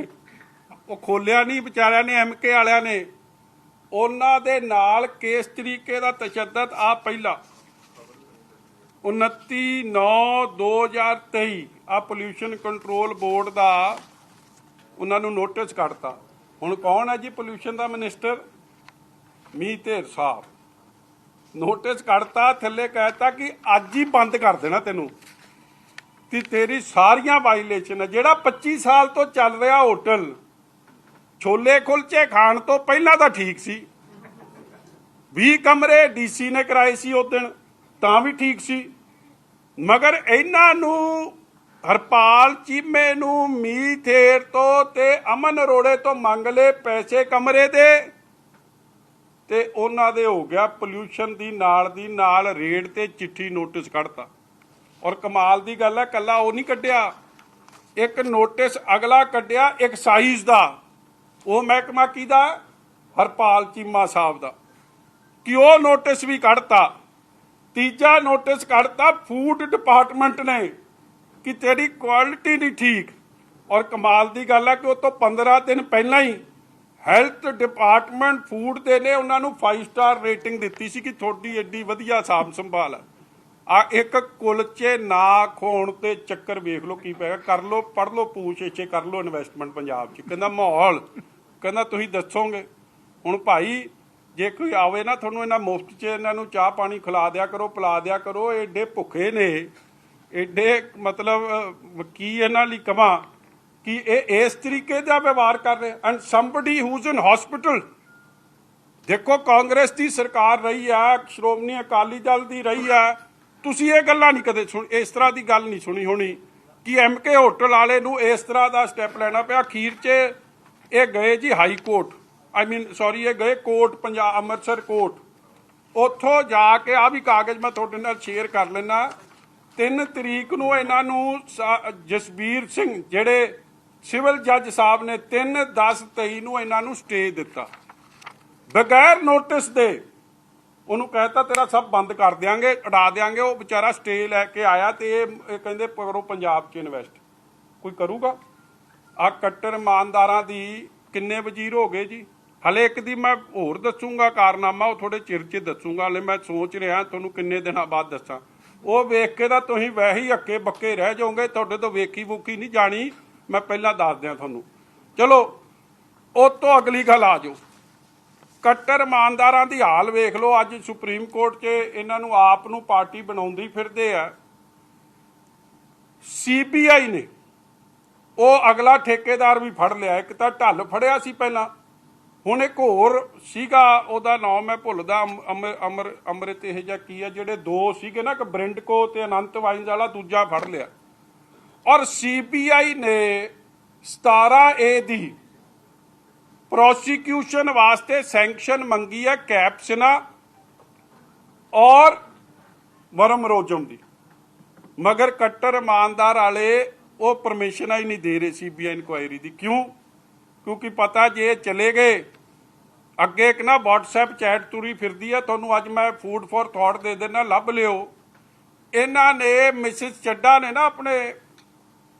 ਉਹ ਖੋਲਿਆ ਨਹੀਂ ਵਿਚਾਰਿਆਂ ਨੇ, MK ਵਾਲਿਆਂ ਨੇ। ਉਹਨਾਂ ਦੇ ਨਾਲ ਕਿਸ ਤਰੀਕੇ ਦਾ ਤਸ਼ੱਦਦ ਆ, ਪਹਿਲਾ 29/9/2023 ਆ ਪੋਲਿਊਸ਼ਨ ਕੰਟਰੋਲ ਬੋਰਡ ਦਾ ਉਹਨਾਂ ਨੂੰ ਨੋਟਿਸ ਕੱਢਤਾ। ਹੁਣ ਕੌਣ ਹੈ ਜੀ ਪੋਲਿਊਸ਼ਨ ਦਾ ਮਿਨਿਸਟਰ, ਮੀਥੇਰ ਸਾਹਿਬ। ਨੋਟਿਸ ਕੱਢਤਾ, ਥੱਲੇ ਕਹਿਤਾ ਕਿ ਅੱਜ ਹੀ ਬੰਦ ਕਰ ਦੇਣਾ ਤੈਨੂੰ, ਕਿ ਤੇਰੀ ਸਾਰੀਆਂ ਵਾਇਲੇਸ਼ਨ ਹੈ। ਜਿਹੜਾ 25 ਸਾਲ ਤੋਂ ਚੱਲ ਰਿਹਾ ਹੋਟਲ ਛੋਲੇ ਕੁਲਚੇ ਖਾਣ ਤੋਂ ਪਹਿਲਾਂ ਤਾਂ ਠੀਕ ਸੀ, 20 ਕਮਰੇ ਡੀਸੀ ਨੇ ਕਰਾਏ ਸੀ ਉਸ ਦਿਨ, ਤਾਂ ਵੀ ਠੀਕ ਸੀ। ਮਗਰ ਇਹਨਾਂ ਨੂੰ ਹਰਪਾਲ ਚੀਮੇ ਨੂੰ ਮੀਥੇਰ ਤੋਂ ਤੇ ਅਮਨ ਅਰੋੜੇ ਤੋਂ ਮੰਗ ਲਏ ਪੈਸੇ ਕਮਰੇ ਦੇ, ਤੇ ਉਹਨਾਂ ਦੇ ਹੋ ਗਿਆ ਪੋਲਿਊਸ਼ਨ ਦੀ ਨਾਲ ਰੇਡ ਤੇ ਚਿੱਠੀ ਨੋਟਿਸ ਕੱਢਤਾ। ਔਰ ਕਮਾਲ ਦੀ ਗੱਲ ਹੈ, ਕੱਲਾ ਉਹ ਨਹੀਂ ਕੱਢਿਆ, ਇੱਕ ਨੋਟਿਸ ਅਗਲਾ ਕੱਢਿਆ ਐਕਸਾਈਜ਼ ਦਾ, ਉਹ ਮਹਿਕਮਾ ਕਿਹਦਾ? ਹਰਪਾਲ ਚੀਮਾ ਸਾਹਿਬ ਦਾ, ਕਿ ਉਹ ਨੋਟਿਸ ਵੀ ਕੱਢਤਾ। ਤੀਜਾ ਨੋਟਿਸ ਕੱਢਤਾ ਫੂਡ ਡਿਪਾਰਟਮੈਂਟ ਨੇ ਕਿ ਤੇਰੀ ਕੁਆਲਿਟੀ ਨਹੀਂ ਠੀਕ। ਔਰ ਕਮਾਲ ਦੀ ਗੱਲ ਹੈ ਕਿ ਉਹ ਤੋਂ 15 ਦਿਨ ਪਹਿਲਾਂ ਹੀ ਹੈਲਥ ਡਿਪਾਰਟਮੈਂਟ ਫੂਡ ਦੇ ਨੇ ਉਹਨਾਂ ਨੂੰ 5 ਸਟਾਰ ਰੇਟਿੰਗ ਦਿੱਤੀ ਸੀ ਕਿ ਤੁਹਾਡੀ ਐਡੀ ਵਧੀਆ ਸਾਂਭ ਸੰਭਾਲ ਹੈ। ਆ ਇੱਕ ਕੁਲਚੇ ਨਾ ਖੋਣ ਤੇ ਚੱਕਰ ਵੇਖ ਲਓ ਕੀ ਪੈਗਾ। ਕਰ ਲਓ, ਪੜ੍ਹ ਲਓ, ਪੂਛ ਇੱਛੇ ਕਰ ਲਓ ਇਨਵੈਸਟਮੈਂਟ ਪੰਜਾਬ 'ਚ। ਕਹਿੰਦਾ ਮਾਹੌਲ, ਕਹਿੰਦਾ ਤੁਸੀਂ ਦੱਸੋਗੇ। ਹੁਣ ਭਾਈ ਜੇ ਕੋਈ ਆਵੇ ਨਾ, ਤੁਹਾਨੂੰ ਇਹਨਾਂ ਮੁਫਤ 'ਚ ਇਹਨਾਂ ਨੂੰ ਚਾਹ ਪਾਣੀ ਖਿਲਾ ਦਿਆ ਕਰੋ, ਪਿਲਾ ਦਿਆ ਕਰੋ। ਐਡੇ ਭੁੱਖੇ ਨੇ, ਐਡੇ ਮਤਲਬ ਕੀ ਇਹਨਾਂ ਲਈ ਕਵਾਂ ਕਿ ਇਹ ਇਸ ਤਰੀਕੇ ਦਾ ਵਿਵਹਾਰ ਕਰ ਰਹੇ। And somebody whose in hospital. ਦੇਖੋ ਕਾਂਗਰਸ ਦੀ ਸਰਕਾਰ ਰਹੀ ਆ, ਸ਼੍ਰੋਮਣੀ ਅਕਾਲੀ ਦਲ ਦੀ ਰਹੀ ਆ, ਤੁਸੀਂ ਇਹ ਗੱਲਾਂ ਨਹੀਂ ਕਦੇ ਇਸ ਤਰ੍ਹਾਂ ਦੀ ਗੱਲ ਨਹੀਂ ਸੁਣੀ ਹੋਣੀ ਕਿ MK ਹੋਟਲ ਵਾਲੇ ਨੂੰ ਇਸ ਤਰ੍ਹਾਂ ਦਾ ਸਟੈਪ ਲੈਣਾ ਪਿਆ। ਅਖੀਰ 'ਚ ਇਹ ਗਏ ਜੀ ਹਾਈ ਕੋਰਟ, ਇਹ ਗਏ ਕੋਰਟ, ਪੰਜਾਬ ਅੰਮ੍ਰਿਤਸਰ ਕੋਰਟ। ਉੱਥੋਂ ਜਾ ਕੇ ਆ ਵੀ ਕਾਗਜ਼ ਮੈਂ ਤੁਹਾਡੇ ਨਾਲ ਸ਼ੇਅਰ ਕਰ ਲੈਣਾ। 3 ਤਰੀਕ ਨੂੰ ਇਹਨਾਂ ਨੂੰ ਜਸਬੀਰ ਸਿੰਘ ਜਿਹੜੇ ਸਿਵਲ ਜੱਜ ਸਾਹਿਬ ਨੇ 3/10/23 ਨੂੰ ਇਹਨਾਂ ਨੂੰ ਸਟੇ ਦਿੱਤਾ ਬਗੈਰ ਨੋਟਿਸ ਦੇ। ਉਹਨੂੰ ਕਹਿਤਾ ਤੇਰਾ ਸਭ ਬੰਦ ਕਰ ਦਿਆਂਗੇ, ਉਡਾ ਦਿਆਂਗੇ। ਉਹ ਵਿਚਾਰਾ ਸਟੇ ਲੈ ਕੇ ਆਇਆ ਤੇ ਇਹ ਕਹਿੰਦੇ ਕਰੋ ਪੰਜਾਬ 'ਚ ਇਨਵੈਸਟ। ਕੋਈ ਕਰੂਗਾ? ਆ ਕੱਟੜ ਇਮਾਨਦਾਰਾਂ ਦੀ ਕਿੰਨੇ ਵਜ਼ੀਰ ਹੋ ਗਏ ਜੀ। ਹਲੇ ਇੱਕ ਦੀ ਮੈਂ ਹੋਰ ਦੱਸੂਗਾ ਕਾਰਨਾਮਾ, ਉਹ ਥੋੜੇ ਚਿਰ 'ਚ ਦੱਸੂਗਾ। ਹਲੇ ਮੈਂ ਸੋਚ ਰਿਹਾ ਤੁਹਾਨੂੰ ਕਿੰਨੇ ਦਿਨਾਂ ਬਾਅਦ ਦੱਸਾਂ। ਉਹ ਵੇਖ ਕੇ ਤਾਂ ਤੁਸੀਂ ਵੈਸੇ ਹੀ ਹੱਕੇ ਬੱਕੇ ਰਹਿ ਜਾਓਗੇ, ਤੁਹਾਡੇ ਤੋਂ ਵੇਖੀ ਵੂਖੀ ਨਹੀਂ ਜਾਣੀ। ਮੈਂ ਪਹਿਲਾਂ ਦੱਸ ਦਿਆਂ ਤੁਹਾਨੂੰ। ਚਲੋ ਉਹ ਤੋਂ ਅਗਲੀ ਗੱਲ ਆ ਜਾਓ। ਕੱਟੜ ਇਮਾਨਦਾਰਾਂ ਦੀ ਹਾਲ ਵੇਖ ਲਓ। ਅੱਜ ਸੁਪਰੀਮ ਕੋਰਟ 'ਚ ਇਹਨਾਂ ਨੂੰ ਆਪ ਨੂੰ ਪਾਰਟੀ ਬਣਾਉਂਦੀ ਫਿਰਦੇ ਆ। CBI ਨੇ ਉਹ ਅਗਲਾ ਠੇਕੇਦਾਰ ਵੀ ਫੜ ਲਿਆ। ਇੱਕ ਤਾਂ ਢੱਲ ਫੜਿਆ ਸੀ ਪਹਿਲਾਂ, ਹੁਣ ਇੱਕ ਹੋਰ ਸੀਗਾ, ਉਹਦਾ ਨਾਮ ਮੈਂ ਭੁੱਲਦਾ, ਅੰਮ੍ਰਿਤ ਇਹ ਜਿਹਾ ਕੀ ਆ, ਜਿਹੜੇ 2 ਸੀਗੇ ਨਾ, ਇੱਕ ਬ੍ਰਿੰਡਕੋ ਤੇ ਅਨੰਤ ਵਾਈਨਸ ਵਾਲਾ, ਦੂਜਾ ਫੜ ਲਿਆ। ਔਰ CBI ਨੇ 17A ਦੀ ਪ੍ਰੋਸੀਕਿਊਸ਼ਨ ਵਾਸਤੇ ਸੈਂਕਸ਼ਨ ਮੰਗੀ ਹੈ ਕੈਪਸਨਾ ਔਰ ਵਰਮਰੋਜਮ ਦੀ। ਮਗਰ ਕੱਟੜ ਇਮਾਨਦਾਰ ਵਾਲੇ ਉਹ ਪਰਮਿਸ਼ਨ ਹੀ ਨਹੀਂ ਦੇ ਰਹੇ CBI ਇਨਕੁਆਇਰੀ ਦੀ। ਕਿਉਂ? ਕਿਉਂਕਿ ਪਤਾ ਜੇ ਚਲੇ ਗਏ ਅੱਗੇ ਇੱਕ ਨਾ WhatsApp ਚੈਟ ਤੁਰੀ ਫਿਰਦੀ ਹੈ, ਤੁਹਾਨੂੰ ਅੱਜ ਮੈਂ ਫੂਡ ਫॉर ਥਾਟ ਦੇ ਦੇਣਾ, ਲੱਭ ਲਿਓ। ਇਹਨਾਂ ਨੇ ਮਿਸਿਸ ਚੱਡਾ ਨੇ ਨਾ ਆਪਣੇ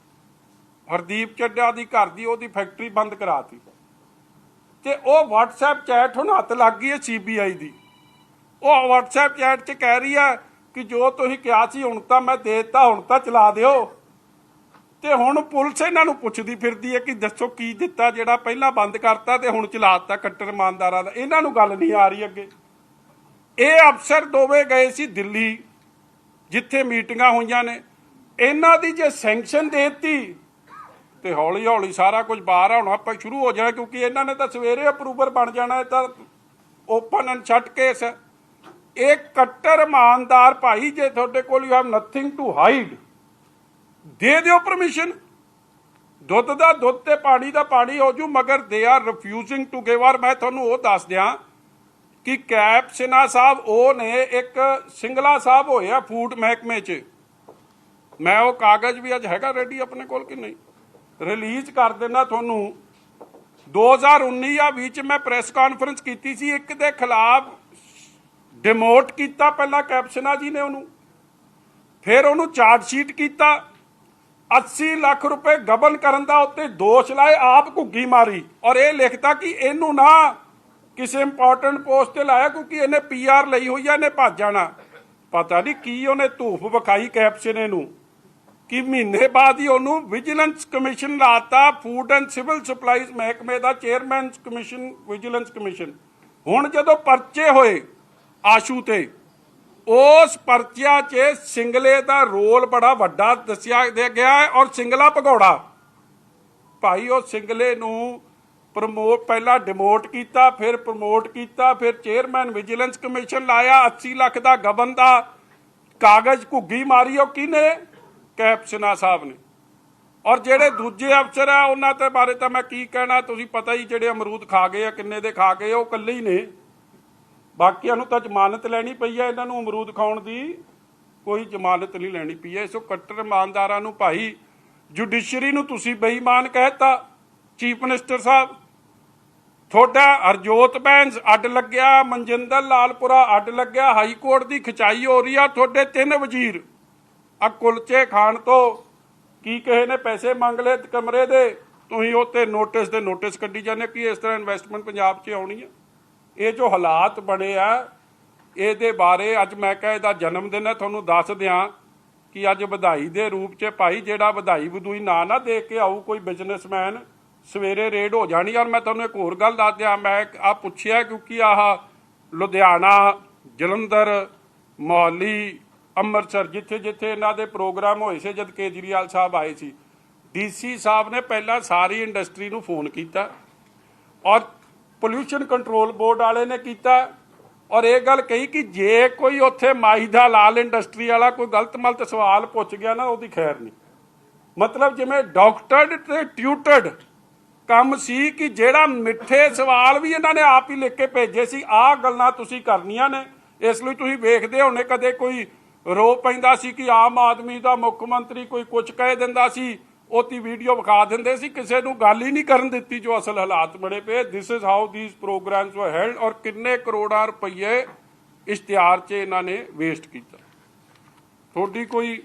ਹਰਦੀਪ ਚੱਡਾ ਦੀ ਘਰ ਦੀ ਉਹਦੀ ਫੈਕਟਰੀ ਬੰਦ ਕਰਾਤੀ ਤੇ ਉਹ WhatsApp ਚੈਟ ਹੁਣ ਹੱਥ ਲੱਗ ਗਈ ਹੈ CBI ਦੀ। ਉਹ WhatsApp ਚੈਟ 'ਚ ਕਹਿ ਰਹੀ ਹੈ ਕਿ ਜੋ ਤੁਸੀਂ ਕਿਹਾ ਸੀ ਹੁਣ ਤਾਂ ਮੈਂ ਦੇ ਦਿੱਤਾ, ਹੁਣ ਤਾਂ ਚਲਾ ਦਿਓ। ਤੇ ਹੁਣ ਪੁਲਿਸ ਇਹਨਾਂ ਨੂੰ ਪੁੱਛਦੀ ਫਿਰਦੀ ਹੈ ਕਿ ਦੱਸੋ ਕੀ ਦਿੱਤਾ ਜਿਹੜਾ ਪਹਿਲਾਂ ਬੰਦ ਕਰਤਾ ਤੇ ਹੁਣ ਚਲਾ ਦਿੱਤਾ ਕੱਟੜ ਇਮਾਨਦਾਰਾਂ ਦਾ। ਇਹਨਾਂ ਨੂੰ ਗੱਲ ਨਹੀਂ ਆ ਰਹੀ ਅੱਗੇ। ਇਹ ਅਫਸਰ ਦੋਵੇਂ ਗਏ ਸੀ ਦਿੱਲੀ ਜਿੱਥੇ ਮੀਟਿੰਗਾਂ ਹੋਈਆਂ ਨੇ। ਇਹਨਾਂ ਦੀ ਜੇ ਸੈਂਕਸ਼ਨ ਦੇਤੀ ਤੇ ਹੌਲੀ ਹੌਲੀ ਸਾਰਾ ਕੁਝ ਬਾਹਰ ਆਉਣਾ ਆਪਾਂ ਸ਼ੁਰੂ ਹੋ ਜਾਣਾ, ਕਿਉਂਕਿ ਇਹਨਾਂ ਨੇ ਤਾਂ ਸਵੇਰੇ ਅਪਰੂਵਰ ਬਣ ਜਾਣਾ। ਇਹ ਤਾਂ ਓਪਨ ਐਂਡ ਸ਼ਟ ਕੇਸ ਹੈ। ਇਹ ਕੱਟੜ ਇਮਾਨਦਾਰ ਭਾਈ, ਜੇ ਤੁਹਾਡੇ ਕੋਲ you have nothing to hide, ਦੇ ਦਿਓ ਪਰਮਿਸ਼ਨ। ਦੁੱਧ ਦਾ ਦੁੱਧ ਤੇ ਪਾਣੀ ਦਾ ਪਾਣੀ ਹੋ ਜੂ, ਮਗਰ ਦੇ ਆਰ ਰਿਫਿਊਜ਼ਿੰਗ ਟੂ ਗਿਵ। ਔਰ ਮੈਂ ਤੁਹਾਨੂੰ ਉਹ ਦੱਸ ਦਿਆਂ ਕਿ ਕੈਪਸਨਾ ਸਾਹਿਬ ਉਹ ਨੇ, ਇੱਕ ਸਿੰਗਲਾ ਸਾਹਿਬ ਹੋਏ ਆ ਫੂਡ ਮਹਿਕਮੇ 'ਚ। ਮੈਂ ਉਹ ਕਾਗਜ਼ ਵੀ ਅੱਜ ਹੈਗਾ ਰੈਡੀ ਆਪਣੇ ਕੋਲ ਕਿ ਨਹੀਂ, ਰਿਲੀਜ਼ ਕਰ ਦੇਣਾ ਤੁਹਾਨੂੰ। 2019 ਜਾਂ 20 'ਚ ਮੈਂ ਪ੍ਰੈਸ ਕਾਨਫਰੰਸ ਕੀਤੀ ਸੀ। ਇੱਕ ਦੇ ਖਿਲਾਫ ਡਿਮੋਟ ਕੀਤਾ ਪਹਿਲਾਂ ਕੈਪਸਨਾ ਜੀ ਨੇ ਉਹਨੂੰ, ਫਿਰ ਉਹਨੂੰ ਚਾਰਜ ਸ਼ੀਟ ਕੀਤਾ। 80 ਲੱਖ ਰੁਪਏ ਗਬਨ ਕਰਨ ਦਾ ਉੱਤੇ ਦੋਸ਼ ਲਾਏ, ਆਪ ਘੁੱਗੀ ਮਾਰੀ ਔਰ ਇਹ ਲਿਖਤਾ ਕਿ ਇਹਨੂੰ ਨਾ ਕਿਸੇ ਇੰਪੋਰਟੈਂਟ ਪੋਸਟ ਤੇ ਲਾਇਆ ਕਿਉਂਕਿ ਇਹਨੇ PR ਲਈ ਹੋਈ ਆ, ਇਹਨੇ ਭੱਜ ਜਾਣਾ। ਪਤਾ ਨਹੀਂ ਕੀ ਉਹਨੇ ਧੂਫ ਵਿਖਾਈ ਕੈਪਸਨੇ ਨੂੰ ਕਿ ਮਹੀਨੇ ਬਾਅਦ ਹੀ ਉਹਨੂੰ ਵਿਜੀਲੈਂਸ ਕਮਿਸ਼ਨ ਲਾਤਾ। ਫੂਡ ਐਂਡ ਸਿਵਲ ਸਪਲਾਈਜ਼ ਮਹਿਕਮੇ ਦਾ ਚੇਅਰਮੈਨ ਕਮਿਸ਼ਨ, ਵਿਜੀਲੈਂਸ ਕਮਿਸ਼ਨ। ਹੁਣ ਜਦੋਂ ਪਰਚੇ ਹੋਏ ਆਸ਼ੂ ਤੇ, ਉਸ ਪਰਚਿਆਂ 'ਚ ਸਿੰਗਲੇ ਦਾ ਰੋਲ ਬੜਾ ਵੱਡਾ ਦੱਸਿਆ ਗਿਆ ਹੈ। ਔਰ ਸਿੰਗਲਾ ਭਗੌੜਾ ਭਾਈ, ਉਹ ਸਿੰਗਲੇ ਨੂੰ ਪਹਿਲਾਂ ਡਿਮੋਟ ਕੀਤਾ, ਫਿਰ ਪ੍ਰਮੋਟ ਕੀਤਾ, ਫਿਰ ਚੇਅਰਮੈਨ ਵਿਜੀਲੈਂਸ ਕਮਿਸ਼ਨ ਲਾਇਆ, 80 ਲੱਖ ਦਾ ਗਬਨ ਦਾ ਕਾਗਜ਼ ਘੁੱਗੀ ਮਾਰੀ। ਉਹ ਕਿਹਨੇ? ਕੈਪ ਸਿਨਹਾ ਸਾਹਿਬ ਨੇ। ਔਰ ਜਿਹੜੇ ਦੂਜੇ ਅਫਸਰ ਆ ਉਹਨਾਂ ਦੇ ਬਾਰੇ ਤਾਂ ਮੈਂ ਕੀ ਕਹਿਣਾ, ਤੁਸੀਂ ਪਤਾ ਹੀ, ਜਿਹੜੇ ਅਮਰੂਦ ਖਾ ਗਏ ਆ, ਕਿੰਨੇ ਦੇ ਖਾ ਗਏ, ਉਹ ਇਕੱਲੇ ਹੀ ਨੇ। ਬਾਕੀਆਂ ਨੂੰ ਤਾਂ ਜ਼ਮਾਨਤ ਲੈਣੀ ਪਈ ਹੈ, ਇਹਨਾਂ ਨੂੰ ਅਮਰੂਦ ਖਾਣ ਦੀ ਕੋਈ ਜ਼ਮਾਨਤ ਨਹੀਂ ਲੈਣੀ ਪਈ ਹੈ। ਸੋ ਕੱਟੜ ਇਮਾਨਦਾਰਾਂ ਨੂੰ ਭਾਈ, ਜੁਡੀਸ਼ਰੀ ਨੂੰ ਤੁਸੀਂ ਬੇਈਮਾਨ ਕਹਿਤਾ। ਚੀਫ ਮਿਨਿਸਟਰ ਸਾਹਿਬ, ਤੁਹਾਡਾ ਹਰਜੋਤ ਬੈਂਸ ਅੱਡ ਲੱਗਿਆ, ਮਨਜਿੰਦਰ ਲਾਲਪੁਰਾ ਅੱਡ ਲੱਗਿਆ, ਹਾਈ ਕੋਰਟ ਦੀ ਖਿਚਾਈ ਹੋ ਰਹੀ ਆ। ਤੁਹਾਡੇ 3 ਵਜ਼ੀਰ ਆ ਕੁਲਚੇ ਖਾਣ ਤੋਂ ਕੀ ਕਿਸੇ ਨੇ ਪੈਸੇ ਮੰਗ ਲਏ ਕਮਰੇ ਦੇ, ਤੁਸੀਂ ਉੱਤੇ ਨੋਟਿਸ ਦੇ ਨੋਟਿਸ ਕੱਢੀ ਜਾਂਦੇ ਕਿ ਇਸ ਤਰ੍ਹਾਂ ਇਨਵੈਸਟਮੈਂਟ ਪੰਜਾਬ 'ਚ ਆਉਣੀ ਹੈ। ਇਹ ਜੋ ਹਾਲਾਤ ਬਣੇ ਆ, ਇਹਦੇ ਬਾਰੇ ਅੱਜ ਮੈਂ ਕਿਹਾ ਇਹਦਾ ਜਨਮ ਦਿਨ ਹੈ, ਤੁਹਾਨੂੰ ਦੱਸ ਦਿਆਂ ਕਿ ਅੱਜ ਵਧਾਈ ਦੇ ਰੂਪ 'ਚ ਭਾਈ ਜਿਹੜਾ ਵਧਾਈ ਵਧੂਈ ਨਾ ਦੇ ਕੇ ਆਊ ਕੋਈ ਬਿਜ਼ਨਸਮੈਨ, ਸਵੇਰੇ ਰੇਡ ਹੋ ਜਾਣੀ। ਔਰ ਮੈਂ ਤੁਹਾਨੂੰ ਇੱਕ ਹੋਰ ਗੱਲ ਦੱਸ ਦਿਆਂ, ਮੈਂ ਆਹ ਪੁੱਛਿਆ ਕਿਉਂਕਿ ਆਹ ਲੁਧਿਆਣਾ, ਜਲੰਧਰ, ਮੋਹਾਲੀ, ਅੰਮ੍ਰਿਤਸਰ ਜਿੱਥੇ ਜਿੱਥੇ ਇਹਨਾਂ ਦੇ ਪ੍ਰੋਗਰਾਮ ਹੋਏ ਸੀ ਜਦ ਕੇਜਰੀਵਾਲ ਸਾਹਿਬ ਆਏ ਸੀ, DC ਸਾਹਿਬ ਨੇ ਪਹਿਲਾਂ ਸਾਰੀ ਇੰਡਸਟਰੀ ਨੂੰ ਫੋਨ ਕੀਤਾ ਔਰ ਪੋਲਿਊਸ਼ਨ ਕੰਟਰੋਲ ਬੋਰਡ ਵਾਲੇ ਨੇ ਕੀਤਾ ਔਰ ਇਹ ਗੱਲ ਕਹੀ ਕਿ ਜੇ ਕੋਈ ਉੱਥੇ ਮਾਈ ਦਾ ਲਾਲ ਇੰਡਸਟਰੀ ਵਾਲਾ ਕੋਈ ਗਲਤ ਸਵਾਲ ਪੁੱਛ ਗਿਆ ਨਾ, ਉਹਦੀ ਖੈਰ ਨਹੀਂ। ਮਤਲਬ ਜਿਵੇਂ ਡਾਕਟਰਡ ਤੇ ਟਿਊਟਰਡ ਕੰਮ ਸੀ ਕਿ ਜਿਹੜਾ ਮਿੱਠੇ ਸਵਾਲ ਵੀ ਇਹਨਾਂ ਨੇ ਆਪ ਹੀ ਲਿਖ ਕੇ ਭੇਜੇ ਸੀ, ਆਹ ਗੱਲਾਂ ਤੁਸੀਂ ਕਰਨੀਆਂ ਨੇ। ਇਸ ਲਈ ਤੁਸੀਂ ਵੇਖਦੇ ਹੋਣੇ ਕਦੇ ਕੋਈ ਰੋ ਪੈਂਦਾ ਸੀ ਕਿ ਆਮ ਆਦਮੀ ਦਾ ਮੁੱਖ ਮੰਤਰੀ ਕੋਈ ਕੁਝ ਕਹਿ ਦਿੰਦਾ ਸੀ, ਉਹਦੀ ਵੀਡੀਓ ਵਿਖਾ ਦਿੰਦੇ ਸੀ, ਕਿਸੇ ਨੂੰ ਗੱਲ ਹੀ ਨਹੀਂ ਕਰਨ ਦਿੱਤੀ ਜੋ ਅਸਲ ਹਾਲਾਤ ਬਣੇ ਪਏ। This is how these programmes were held. ਔਰ ਕਿੰਨੇ ਕਰੋੜਾਂ ਰੁਪਈਏ ਇਸ਼ਤਿਹਾਰ 'ਚ ਇਹਨਾਂ ਨੇ ਵੇਸਟ ਕੀਤਾ। ਤੁਹਾਡੀ ਕੋਈ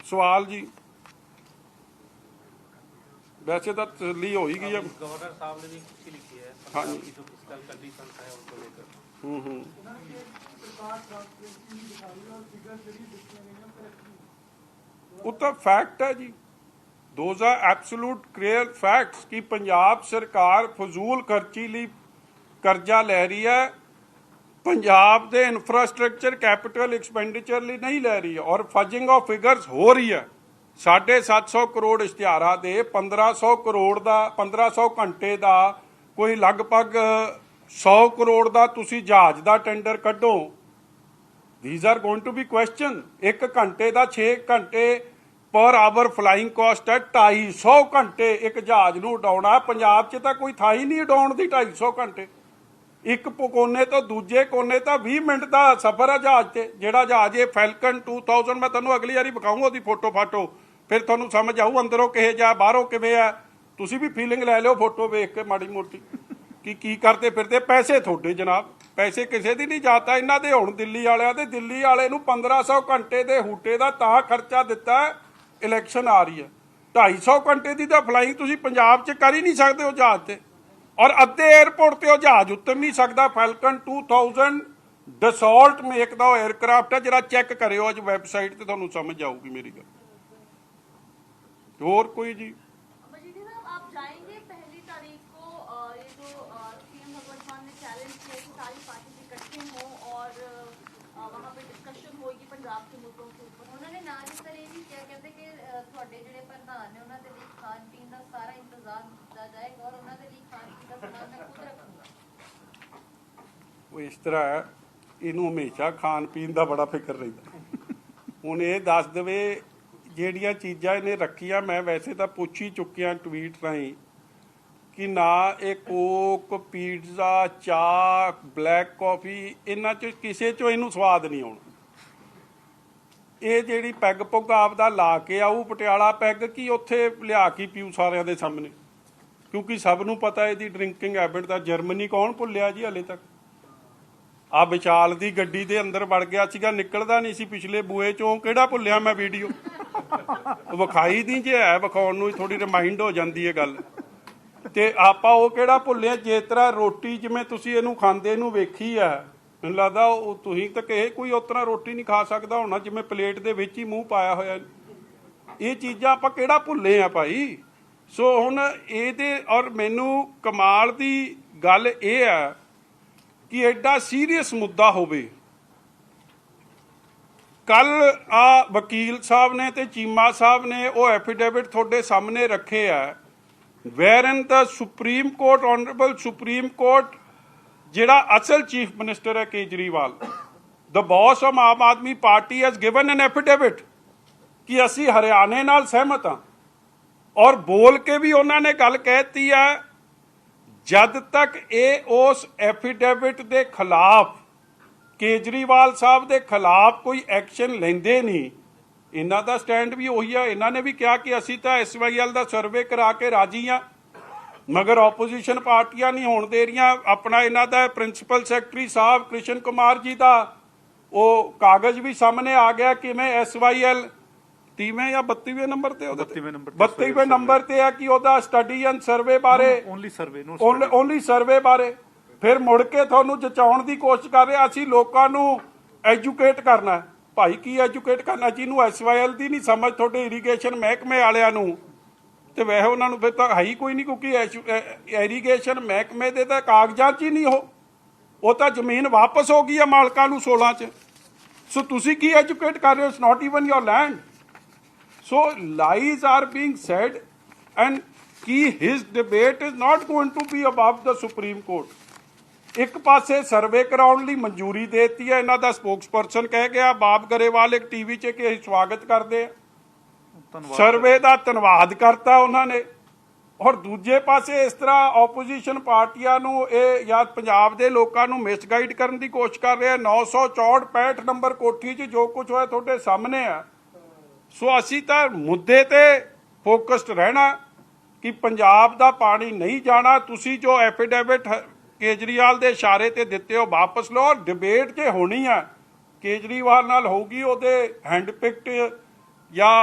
ਸਵਾਲ ਜੀ? वैसे तो तसल्ली हो ही गई है। गवर्नर साहब ने भी चिट्ठी लिखी है, हाँ पंजाब जी। की जो फिजिकल कंडीशंस है उनको लेकर। वो तो फैक्ट है जी, those are absolute clear facts कि पंजाब सरकार फजूल खर्ची ਲਈ ਕਰਜ਼ਾ ਲੈ ਰਹੀ ਹੈ, पंजाब ਦੇ इंफ्रास्ट्रक्चर कैपिटल एक्सपेंडिचर ਲਈ नहीं ਲੈ ਰਹੀ है और फजिंग ऑफ फिगर्स हो रही है। 750 ਕਰੋੜ ਇਸ਼ਤਿਹਾਰਾਂ ਦੇ 1500 ਕਰੋੜ ਦਾ 1500 ਘੰਟੇ ਦਾ ਕੋਈ ਲਗਭਗ 100 ਕਰੋੜ ਦਾ ਤੁਸੀਂ ਜਹਾਜ਼ ਦਾ ਟੈਂਡਰ ਕੱਢੋ। These are going to be question. 1 ਘੰਟੇ ਦਾ 6 ਘੰਟੇ ਪਰ ਆਵਰ ਫਲਾਈਂਗ ਕਾਸਟ ਹੈ 250 ਘੰਟੇ ਇੱਕ ਜਹਾਜ਼ ਨੂੰ ਉਡਾਉਣਾ। ਪੰਜਾਬ 'ਚ ਤਾਂ ਕੋਈ ਥਾਂ ਹੀ ਨਹੀਂ ਉਡਾਉਣ ਦੀ 250 ਘੰਟੇ। ਇੱਕ ਕੋਨੇ ਤੋਂ ਦੂਜੇ ਕੋਨੇ ਤਾਂ 20 ਮਿੰਟ ਦਾ ਸਫ਼ਰ ਹੈ ਜਹਾਜ਼ 'ਤੇ। ਜਿਹੜਾ ਜਹਾਜ਼ ਇਹ ਫੈਲਕਨ 2000 ਮੈਂ ਤੁਹਾਨੂੰ ਅਗਲੀ ਵਾਰੀ ਵਿਖਾਊਂਗਾ ਉਹਦੀ ਫੋਟੋ ਫਾਟੋ, ਫਿਰ ਤੁਹਾਨੂੰ ਸਮਝ ਆਊ ਅੰਦਰੋਂ ਕਿਹੇ ਜਾ ਬਾਹਰੋਂ ਕਿਵੇਂ ਆ। ਤੁਸੀਂ ਵੀ ਫੀਲਿੰਗ ਲੈ ਲਿਓ ਫੋਟੋ ਵੇਖ ਕੇ ਮਾੜੀ ਮੋਟੀ ਕਿ ਕੀ ਕਰਦੇ ਫਿਰਦੇ। ਪੈਸੇ ਤੁਹਾਡੇ ਜਨਾਬ, ਪੈਸੇ ਕਿਸੇ ਦੀ ਨਹੀਂ ਜਾਤਾ ਇਹਨਾਂ ਦੇ। ਹੁਣ ਦਿੱਲੀ ਵਾਲਿਆਂ ਦੇ, ਦਿੱਲੀ ਵਾਲੇ ਨੂੰ 1500 ਘੰਟੇ ਦੇ ਹੂਟੇ ਦਾ ਤਾਂ ਖਰਚਾ ਦਿੱਤਾ, ਇਲੈਕਸ਼ਨ ਆ ਰਹੀ ਹੈ। 250 ਘੰਟੇ ਦੀ ਤਾਂ ਫਲਾਈਂਗ ਤੁਸੀਂ ਪੰਜਾਬ 'ਚ ਕਰ ਹੀ ਨਹੀਂ ਸਕਦੇ ਉਹ ਜਹਾਜ਼ 'ਤੇ। ਔਰ ਅੱਧੇ 에ਅਰਪੋਰਟ 'ਤੇ ਉਹ ਜਹਾਜ਼ ਉਤਰ ਨਹੀਂ ਸਕਦਾ। ਫੈਲਕਨ 2000 ਡਸੌਲਟ ਮੇਕ ਦਾ ਉਹ 에ਅਰਕ੍ਰਾਫਟ ਹੈ, ਜਿਹੜਾ ਚੈੱਕ ਕਰਿਓ ਅੱਜ ਵੈਬਸਾਈਟ 'ਤੇ, ਤੁਹਾਨੂੰ ਸਮਝ ਆਊਗੀ ਮੇਰੀ ਗੱਲ। और कोई जी? मजीदी साहब, आप जाएंगे 1 तारीख को ये जो सीएम भगवंत मान ने चैलेंज किया कि सारी पार्टी इकट्ठे हों और वहाँ पे डिस्कशन होगी पंजाब के मुद्दों के ऊपर। उन्होंने ना जिस तरह भी किया, कहते कि ਤੁਹਾਡੇ ਜਿਹੜੇ ਪ੍ਰਧਾਨ ਨੇ ਉਹਨਾਂ ਦੇ ਲਈ ਖਾਣ ਪੀਣ ਦਾ ਸਾਰਾ ਇੰਤਜ਼ਾਮ ਕੀਤਾ ਜਾਏਗਾ ਔਰ ਉਹਨਾਂ ਦੇ ਲਈ ਖਾਣ ਪੀਣ ਦਾ ਸਮਾਨ ਮੈਂ ਖੁਦ ਰੱਖੂੰਗਾ। ਉਹ ਇਸ ਤਰ੍ਹਾਂ ਹੈ, ਇਹਨੂੰ ਹਮੇਸ਼ਾ ਖਾਣ ਪੀਣ ਦਾ ਬੜਾ ਫਿਕਰ ਰਹਿੰਦਾ। ਹੁਣ ਇਹ ਦੱਸ ਦੇਵੇ ਜਿਹੜੀਆਂ ਚੀਜ਼ਾਂ ਇਹਨੇ ਰੱਖੀਆਂ, ਮੈਂ ਵੈਸੇ ਤਾਂ ਪੁੱਛ ਹੀ ਚੁੱਕਿਆ ਟਵੀਟ ਰਾਹੀਂ ਕਿ ਨਾ ਇਹ ਕੋਕ, ਪੀਜ਼ਾ, ਚਾਹ, ਬਲੈਕ ਕਾਫੀ, ਇਹਨਾਂ 'ਚ ਕਿਸੇ 'ਚੋਂ ਇਹਨੂੰ ਸਵਾਦ ਨਹੀਂ ਆਉਣਾ। ਇਹ ਜਿਹੜੀ ਪੈਗ ਪੁੱਗ ਆਪਦਾ ਲਾ ਕੇ ਆਊ ਪਟਿਆਲਾ ਪੈਗ, ਕੀ ਉੱਥੇ ਲਿਆ ਕੇ ਪੀਊ ਸਾਰਿਆਂ ਦੇ ਸਾਹਮਣੇ, ਕਿਉਂਕਿ ਸਭ ਨੂੰ ਪਤਾ ਇਹਦੀ ਡਰਿੰਕਿੰਗ ਹੈਬਿਟ ਦਾ। ਜਰਮਨੀ ਕੌਣ ਭੁੱਲਿਆ ਜੀ ਹਲੇ ਤੱਕ। ਆ ਵਿਚਾਲ ਦੀ ਗੱਡੀ ਦੇ ਅੰਦਰ ਵੜ ਗਿਆ ਸੀਗਾ, ਨਿਕਲਦਾ ਨਹੀਂ ਸੀ ਪਿਛਲੇ ਬੂਏ 'ਚੋਂ, ਕਿਹੜਾ ਭੁੱਲਿਆ ਮੈਂ ਵੀਡੀਓ ਵਿਖਾਈ ਦੀ, ਜੇ ਹੈ ਵਿਖਾਉਣ ਨੂੰ ਥੋੜੀ ਰਿਮਾਈਂਡ ਹੋ ਜਾਂਦੀ ਹੈ ਗੱਲ। ਤੇ ਆਪਾਂ ਉਹ ਕਿਹੜਾ ਭੁੱਲਿਆ। ਜਿਸ ਤਰ੍ਹਾਂ ਰੋਟੀ ਜਿਵੇਂ ਤੁਸੀਂ ਇਹਨੂੰ ਖਾਂਦੇ ਨੂੰ ਵੇਖੀ ਆ, ਮੈਨੂੰ ਲੱਗਦਾ ਉਹ ਤੁਸੀਂ ਤਾਂ ਕਹੇ ਕੋਈ ਉਸ ਤਰ੍ਹਾਂ ਰੋਟੀ ਨਹੀਂ ਖਾ ਸਕਦਾ ਹੋਣਾ ਜਿਵੇਂ ਪਲੇਟ ਦੇ ਵਿੱਚ ਹੀ ਮੂੰਹ ਪਾਇਆ ਹੋਇਆ। ਇਹ ਚੀਜ਼ਾਂ ਆਪਾਂ ਕਿਹੜਾ ਭੁੱਲੇ ਆ ਭਾਈ। ਸੋ ਹੁਣ ਇਹਦੇ ਔਰ ਮੈਨੂੰ ਕਮਾਲ ਦੀ ਗੱਲ ਇਹ ਆ ਕਿ ਐਡਾ ਸੀਰੀਅਸ ਮੁੱਦਾ ਹੋਵੇ। ਕੱਲ ਆ ਵਕੀਲ ਸਾਹਿਬ ਨੇ ਤੇ ਚੀਮਾ ਸਾਹਿਬ ਨੇ ਉਹ ਐਫੀਡੇਵਿਟ ਤੁਹਾਡੇ ਸਾਹਮਣੇ ਰੱਖੇ ਆ। wherein the Supreme Court, Honorable Supreme Court, ਜਿਹੜਾ ਅਸਲ ਚੀਫ ਮਿਨਿਸਟਰ ਹੈ Kejriwal, the boss of Aam Aadmi party has given an affidavit ਕਿ ਅਸੀਂ ਹਰਿਆਣੇ ਨਾਲ ਸਹਿਮਤ ਹਾਂ, ਔਰ ਬੋਲ ਕੇ ਵੀ ਉਹਨਾਂ ਨੇ ਗੱਲ ਕਹਿਤੀ ਹੈ ਜਦ ਤੱਕ ਇਹ ਉਸ ਐਫੀਡੇਵਿਟ ਦੇ ਖਿਲਾਫ, ਕੇਜਰੀਵਾਲ ਸਾਹਿਬ ਦੇ ਖਿਲਾਫ ਕੋਈ ਐਕਸ਼ਨ ਲੈਂਦੇ ਨਹੀਂ, ਇਹਨਾਂ ਦਾ ਸਟੈਂਡ ਵੀ ਉਹੀ ਆ। ਇਹਨਾਂ ਨੇ ਵੀ ਕਿਹਾ ਕਿ ਅਸੀਂ ਤਾਂ SYL ਦਾ ਸਰਵੇ ਕਰਾ ਕੇ ਰਾਜੀ ਆ, ਮਗਰ ਆਪੋਜੀਸ਼ਨ ਪਾਰਟੀਆਂ ਨਹੀਂ ਹੋਣ ਦੇ ਰਹੀਆਂ। ਆਪਣਾ ਇਹਨਾਂ ਦਾ ਪ੍ਰਿੰਸੀਪਲ ਸੈਕਟਰੀ ਸਾਹਿਬ ਕ੍ਰਿਸ਼ਨ ਕੁਮਾਰ ਜੀ ਦਾ ਉਹ ਕਾਗਜ਼ ਵੀ ਸਾਹਮਣੇ ਆ ਗਿਆ ਕਿਵੇਂ SYL 30ਵੇਂ ਜਾਂ 32ਵੇਂ ਨੰਬਰ ਤੇ, 32ਵੇਂ ਨੰਬਰ ਤੇ ਆ ਕਿ ਉਹਦਾ ਸਟੱਡੀ ਐਂਡ ਸਰਵੇ ਬਾਰੇ, ਓਨਲੀ ਸਰਵੇ ਬਾਰੇ। ਫਿਰ ਮੁੜ ਕੇ ਤੁਹਾਨੂੰ ਜਚਾਉਣ ਦੀ ਕੋਸ਼ਿਸ਼ ਕਰ ਰਹੇ ਅਸੀਂ ਲੋਕਾਂ ਨੂੰ ਐਜੂਕੇਟ ਕਰਨਾ। ਭਾਈ ਕੀ ਐਜੂਕੇਟ ਕਰਨਾ? ਜਿਹਨੂੰ SYL ਦੀ ਨਹੀਂ ਸਮਝ ਤੁਹਾਡੇ ਇਰੀਗੇਸ਼ਨ ਮਹਿਕਮੇ ਵਾਲਿਆਂ ਨੂੰ, ਤੇ ਵੈਸੇ ਉਹਨਾਂ ਨੂੰ ਫਿਰ ਤਾਂ ਹੈ ਹੀ ਕੋਈ ਨਹੀਂ, ਕਿਉਂਕਿ ਇਰੀਗੇਸ਼ਨ ਮਹਿਕਮੇ ਦੇ ਤਾਂ ਕਾਗਜ਼ਾਂ 'ਚ ਹੀ ਨਹੀਂ ਉਹ ਤਾਂ ਜ਼ਮੀਨ ਵਾਪਸ ਹੋ ਗਈ ਹੈ ਮਾਲਕਾਂ ਨੂੰ 16 'ਚ। ਸੋ ਤੁਸੀਂ ਕੀ ਐਜੂਕੇਟ ਕਰ ਰਹੇ ਹੋ? It's not even your land. So lies are being said and ਕੀ his debate is not going to be above the supreme court. ਇੱਕ ਪਾਸੇ ਸਰਵੇ ਕਰਾਉਣ ਲਈ ਮਨਜ਼ੂਰੀ ਦੇਤੀ ਹੈ, ਇਹਨਾਂ ਦਾ ਸਪੋਕਸਪਰਸਨ ਕਹਿ ਗਿਆ ਬਾਬ ਗਰੇਵਾਲ ਇੱਕ ਟੀਵੀ 'ਚ ਕਿ ਅਸੀਂ ਸਵਾਗਤ ਕਰਦੇ ਆ, ਸਰਵੇ ਦਾ ਧੰਨਵਾਦ ਕਰਤਾ ਉਹਨਾਂ ਨੇ। ਔਰ ਦੂਜੇ ਪਾਸੇ ਇਸ ਤਰ੍ਹਾਂ ਆਪੋਜੀਸ਼ਨ ਪਾਰਟੀਆਂ ਨੂੰ ਇਹ ਜਾਂ ਪੰਜਾਬ ਦੇ ਲੋਕਾਂ ਨੂੰ ਮਿਸਗਾਈਡ ਕਰਨ ਦੀ ਕੋਸ਼ਿਸ਼ ਕਰ ਰਹੇ ਆ। 964 ਨੰਬਰ ਕੋਠੀ 'ਚ ਜੋ ਕੁਝ ਹੋਇਆ ਤੁਹਾਡੇ ਸਾਹਮਣੇ ਆ। ਸੋ ਅਸੀਂ ਤਾਂ ਮੁੱਦੇ ਤੇ ਫੋਕਸਡ ਰਹਿਣਾ ਕਿ ਪੰਜਾਬ ਦਾ ਪਾਣੀ ਨਹੀਂ ਜਾਣਾ। ਤੁਸੀਂ ਜੋ ਐਫੀਡੇਵਿਟ ਕੇਜਰੀਵਾਲ ਦੇ ਇਸ਼ਾਰੇ ਤੇ ਦਿੱਤੇ ਹੋ ਵਾਪਸ ਲਓ। ਡਿਬੇਟ ਜੇ ਹੋਣੀ ਆ ਕੇਜਰੀਵਾਲ ਨਾਲ ਹੋਊਗੀ, ਉਹਦੇ ਹੈਂਡ ਪਿਕਡ ਜਾਂ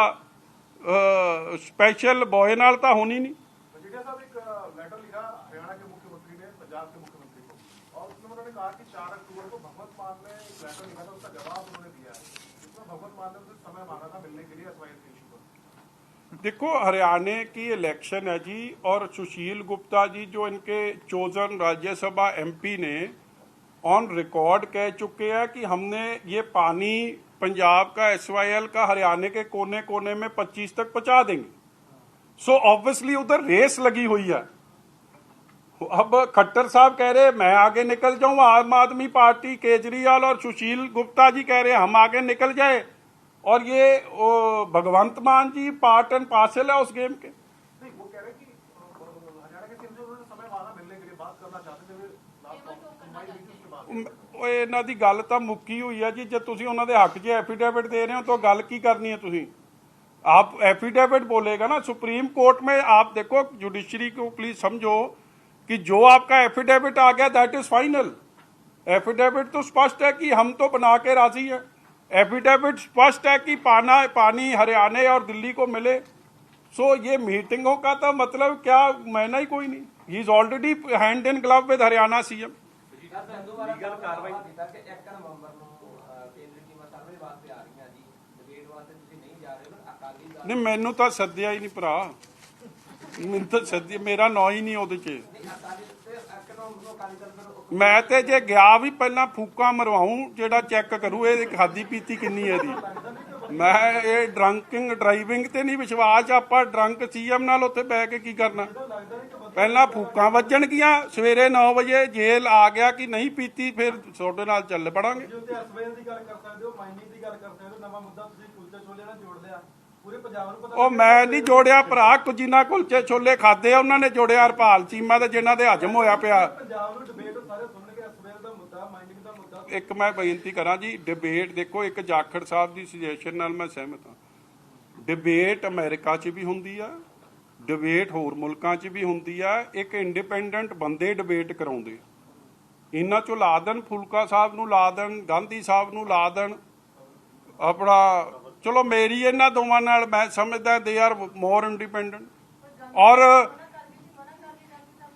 स्पेशल बॉय नाल तो होनी नहीं। मजीठिया साहब एक लेटर लिखा हरियाणा के मुख्यमंत्री ने पंजाब के मुख्यमंत्री को, और उसमें उन्होंने कहा कि 4 अक्टूबर को भगवंत मान ने एक लेटर लिखा था, उसका जवाब उन्होंने दिया है, जिसमें भगवंत मान ने उनसे समय मांगा था मिलने के लिए SYL के इशू पर। देखो हरियाणा की इलेक्शन है जी, और सुशील गुप्ता जी जो इनके चोजन राज्यसभा MP ने ऑन रिकॉर्ड कह चुके हैं कि हमने ये पानी पंजाब का SYL का हरियाणा के कोने कोने में 25 तक पहुंचा देंगे। सो ऑब्वियसली उधर रेस लगी हुई है। अब खट्टर साहब कह रहे मैं आगे निकल जाऊं, आम आदमी पार्टी केजरीवाल और सुशील गुप्ता जी कह रहे हम आगे निकल जाए, और ये भगवंत मान जी पार्ट एंड पार्सल है उस गेम के। नहीं, वो कह रहे कि हरियाणा के सीएम से उन्होंने समय मांगा मिलने के लिए, बात करना चाहते थे ਉਹ ਇਹਨਾਂ ਦੀ ਗੱਲ ਤਾਂ ਮੁੱਕੀ ਹੋਈ ਆ ਜੀ। ਜੇ ਤੁਸੀਂ ਉਹਨਾਂ ਦੇ ਹੱਕ 'ਚ एफिडेविट दे रहे हो तो ਗੱਲ ਕੀ ਕਰਨੀ है ਤੁਸੀਂ? आप एफिडेविट बोलेगा ना सुप्रीम कोर्ट में। आप देखो जुडिशरी को प्लीज समझो कि जो आपका एफिडेविट आ गया दैट इज फाइनल। एफिडेविट तो स्पष्ट है कि हम तो बना के राजी है, एफिडेविट स्पष्ट है कि पानी हरियाणा और दिल्ली को मिले। सो ये मीटिंगों का तो मतलब क्या मैंने ही कोई नहीं, he is already hand in glove with Haryana CM। नहीं मैनू तो सद्या ही नहीं भरा, मैनू तो सद्या, मेरा ਨਾਂ ही नहीं ਉਹਦੇ 'ਚ। मैं तो जे गया भी पहला फूका मरवाऊं ਜਿਹੜਾ चेक करूँ ये खाधी पीती किन्नी है दी। मैं ये ड्रंकिंग ड्राइविंग ते नहीं विश्वास। आप ड्रंक CM नाल उत्थे बह के की करना? ਪਹਿਲਾਂ ਫੂਕਾਂ ਵੱਜਣਗੀਆਂ, ਸਵੇਰੇ 9 ਵਜੇ ਜੇਲ੍ਹ ਆ ਗਿਆ ਕਿ ਨਹੀਂ ਪੀਤੀ, ਫਿਰ ਤੁਹਾਡੇ ਨਾਲ ਚੱਲ ਪੜਾਂਗੇ। ਉਹ ਮੈਂ ਨਹੀਂ ਜੋੜਿਆ ਭਰਾ, ਜਿਨ੍ਹਾਂ ਕੁਲਚੇ ਛੋਲੇ ਖਾਦੇ ਆ ਉਹਨਾਂ ਨੇ ਜੋੜਿਆ ਹਰਪਾਲ ਚੀਮਾ ਤੇ ਜਿਨ੍ਹਾਂ ਦੇ ਹਜਮ ਹੋਇਆ ਪਿਆ। ਇੱਕ ਮੈਂ ਬੇਨਤੀ ਕਰਾਂ ਜੀ, ਡਿਬੇਟ ਦੇਖੋ, ਇੱਕ ਜਾਖੜ ਸਾਹਿਬ ਦੀ ਸੁਜੈਸ਼ਨ ਨਾਲ ਮੈਂ ਸਹਿਮਤ ਹਾਂ। ਡਿਬੇਟ ਅਮਰੀਕਾ 'ਚ ਵੀ ਹੁੰਦੀ ਆ, ਡਿਬੇਟ ਹੋਰ ਮੁਲਕਾਂ 'ਚ ਵੀ ਹੁੰਦੀ ਆ। ਇੱਕ ਇੰਡੀਪੈਂਡੈਂਟ ਬੰਦੇ ਡਿਬੇਟ ਕਰਾਉਂਦੇ, ਇਹਨਾਂ 'ਚੋਂ ਲਾ ਦੇਣ, ਫੁਲਕਾ ਸਾਹਿਬ ਨੂੰ ਲਾ ਦੇਣ, ਗਾਂਧੀ ਸਾਹਿਬ ਨੂੰ ਲਾ ਦੇਣ, ਆਪਣਾ ਚਲੋ ਮੇਰੀ ਇਹਨਾਂ ਦੋਵਾਂ ਨਾਲ ਮੈਂ ਸਮਝਦਾ ਦੇ ਆਰ ਮੋਰ ਇੰਡੀਪੈਂਡੈਂਟ। ਔਰ